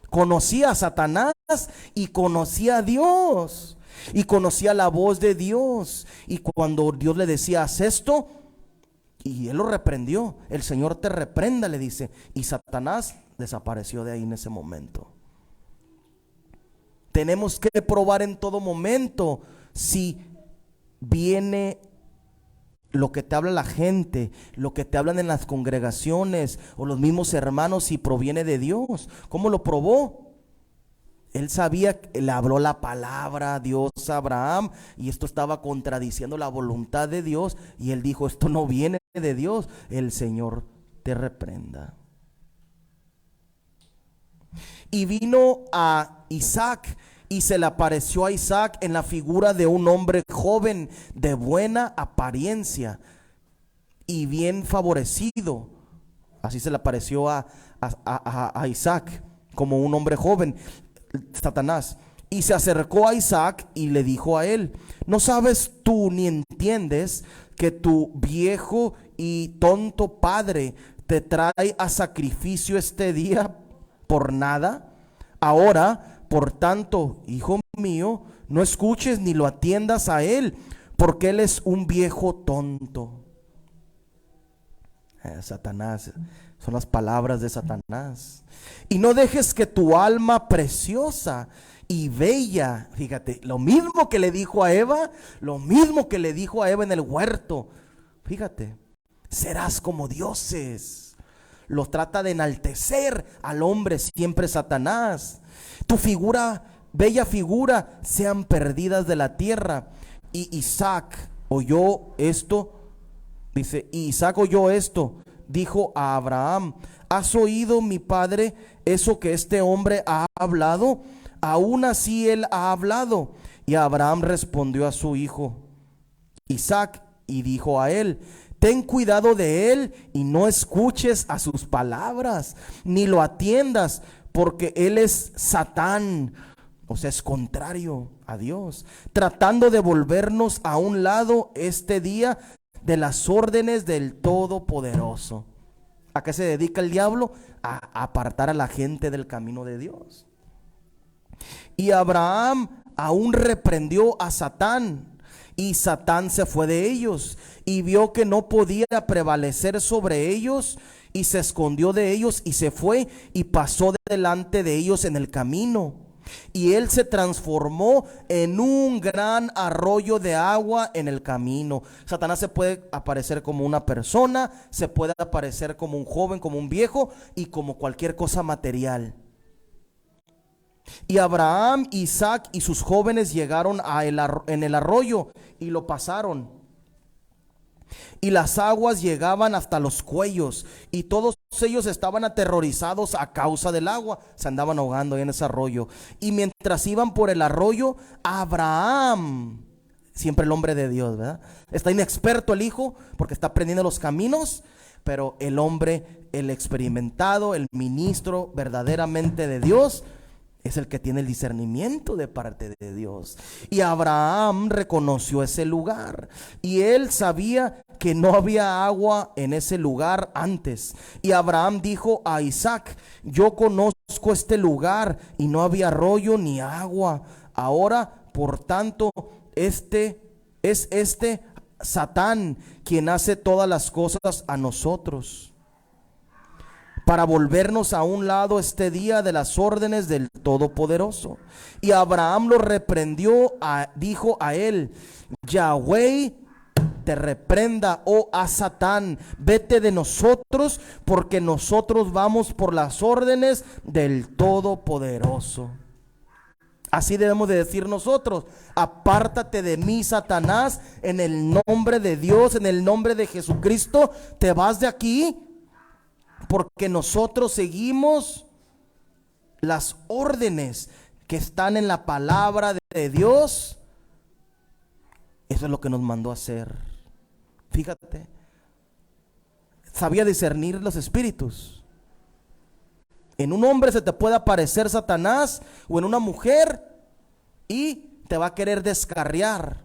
Conocía a Satanás y conocía a Dios y conocía la voz de Dios. Y cuando Dios le decía, haz esto, y él lo reprendió. El Señor te reprenda, le dice. Y Satanás desapareció de ahí en ese momento. Tenemos que probar en todo momento si viene lo que te habla la gente, lo que te hablan en las congregaciones o los mismos hermanos, si proviene de Dios. ¿Cómo lo probó? Él sabía, le habló la palabra a Dios a Abraham y esto estaba contradiciendo la voluntad de Dios y él dijo, esto no viene de Dios. El Señor te reprenda. Y vino a Isaac y se le apareció a Isaac en la figura de un hombre joven de buena apariencia y bien favorecido. Así se le apareció a Isaac como un hombre joven, Satanás. Y se acercó a Isaac y le dijo a él, ¿no sabes tú ni entiendes que tu viejo y tonto padre te trae a sacrificio este día por nada? Ahora, por tanto, hijo mío, no escuches ni lo atiendas a él, porque él es un viejo tonto. Satanás, son las palabras de Satanás. Y no dejes que tu alma preciosa y bella, fíjate, lo mismo que le dijo a Eva, lo mismo que le dijo a Eva en el huerto, fíjate, serás como dioses. Los trata de enaltecer al hombre siempre Satanás. Tu figura, bella figura, sean perdidas de la tierra. Y Isaac oyó esto, dice, y Isaac oyó esto, dijo a Abraham, ¿has oído, mi padre, eso que este hombre ha hablado? Aún así él ha hablado. Y Abraham respondió a su hijo Isaac y dijo a él, ten cuidado de él y no escuches a sus palabras, ni lo atiendas, porque él es Satán, o sea, es contrario a Dios, tratando de volvernos a un lado este día de las órdenes del Todopoderoso. ¿A qué se dedica el diablo? A apartar a la gente del camino de Dios. Y Abraham aún reprendió a Satán, y Satán se fue de ellos, y vio que no podía prevalecer sobre ellos, y se escondió de ellos, y se fue, y pasó delante de ellos en el camino. Y él se transformó en un gran arroyo de agua en el camino. Satanás se puede aparecer como una persona, se puede aparecer como un joven, como un viejo, y como cualquier cosa material. Y Abraham, Isaac y sus jóvenes llegaron en el arroyo y lo pasaron. Y las aguas llegaban hasta los cuellos, y todos ellos estaban aterrorizados a causa del agua. Se andaban ahogando ahí en ese arroyo. Y mientras iban por el arroyo, Abraham, siempre el hombre de Dios, ¿verdad? Está inexperto el hijo porque está aprendiendo los caminos, pero el hombre, el experimentado, el ministro verdaderamente de Dios, es el que tiene el discernimiento de parte de Dios. Y Abraham reconoció ese lugar, y él sabía que no había agua en ese lugar antes. Y Abraham dijo a Isaac, yo conozco este lugar y no había arroyo ni agua. Ahora, por tanto, este Satán quien hace todas las cosas a nosotros. para volvernos a un lado este día de las órdenes del Todopoderoso. Y Abraham lo reprendió, dijo a él: Yahweh te reprenda, oh a Satán, vete de nosotros, porque nosotros vamos por las órdenes del Todopoderoso. Así debemos de decir nosotros: apártate de mí, Satanás, en el nombre de Dios, en el nombre de Jesucristo, te vas de aquí, porque nosotros seguimos las órdenes que están en la palabra de Dios. Eso es lo que nos mandó a hacer. Fíjate, sabía discernir los espíritus. En un hombre se te puede aparecer Satanás, o en una mujer, y te va a querer descarriar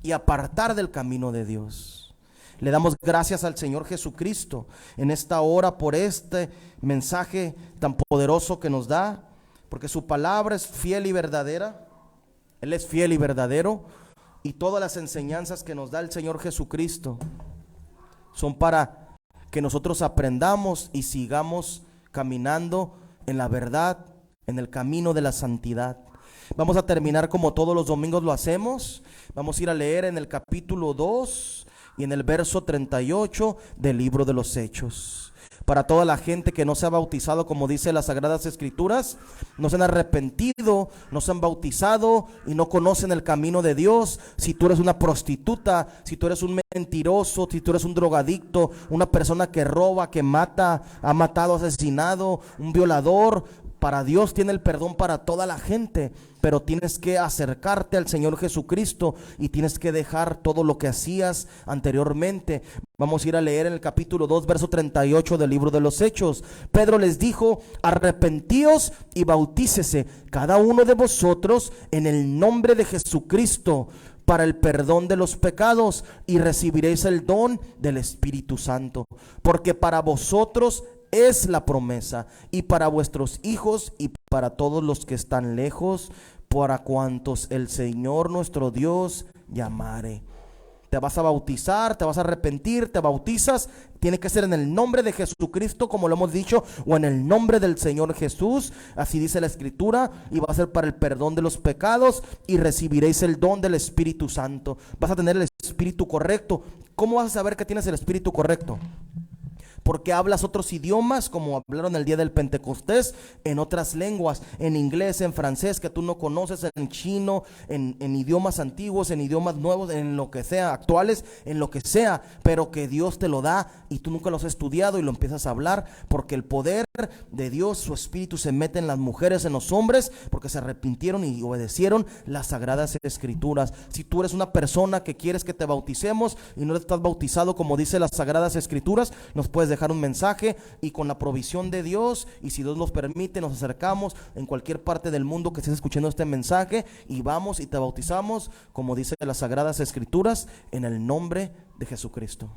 y apartar del camino de Dios. Le damos gracias al Señor Jesucristo en esta hora por este mensaje tan poderoso que nos da, porque su palabra es fiel y verdadera. Él es fiel y verdadero, y todas las enseñanzas que nos da el Señor Jesucristo son para que nosotros aprendamos y sigamos caminando en la verdad, en el camino de la santidad. Vamos a terminar como todos los domingos lo hacemos. Vamos a ir a leer en el capítulo 2 y en el verso 38 del libro de los Hechos. Para toda la gente que no se ha bautizado, como dice las Sagradas Escrituras, no se han arrepentido, no se han bautizado y no conocen el camino de Dios. Si tú eres una prostituta, si tú eres un mentiroso, si tú eres un drogadicto, una persona que roba, que mata, ha matado, asesinado, un violador, para Dios tiene el perdón para toda la gente, pero tienes que acercarte al Señor Jesucristo y tienes que dejar todo lo que hacías anteriormente. Vamos a ir a leer en el capítulo 2, verso 38 del libro de los Hechos. Pedro les dijo: arrepentíos y bautícese cada uno de vosotros en el nombre de Jesucristo para el perdón de los pecados, y recibiréis el don del Espíritu Santo, porque para vosotros es la promesa, y para vuestros hijos y para todos los que están lejos, para cuantos el Señor nuestro Dios llamare. Te vas a bautizar, te vas a arrepentir, te bautizas, tiene que ser en el nombre de Jesucristo, como lo hemos dicho, o en el nombre del Señor Jesús, así dice la Escritura, y va a ser para el perdón de los pecados, y recibiréis el don del Espíritu Santo. Vas a tener el espíritu correcto. ¿Cómo vas a saber que tienes el espíritu correcto? Porque hablas otros idiomas, como hablaron el día del Pentecostés, en otras lenguas, en inglés, en francés, que tú no conoces, en chino, en idiomas antiguos, en idiomas nuevos, en lo que sea, actuales, en lo que sea, pero que Dios te lo da y tú nunca los has estudiado y lo empiezas a hablar, porque el poder de Dios, su espíritu se mete en las mujeres, en los hombres, porque se arrepintieron y obedecieron las Sagradas Escrituras. Si tú eres una persona que quieres que te bauticemos y no estás bautizado como dice las Sagradas Escrituras, nos puedes dejar un mensaje, y con la provisión de Dios, y si Dios nos permite, nos acercamos en cualquier parte del mundo que estés escuchando este mensaje, y vamos y te bautizamos como dice las Sagradas Escrituras, en el nombre de Jesucristo.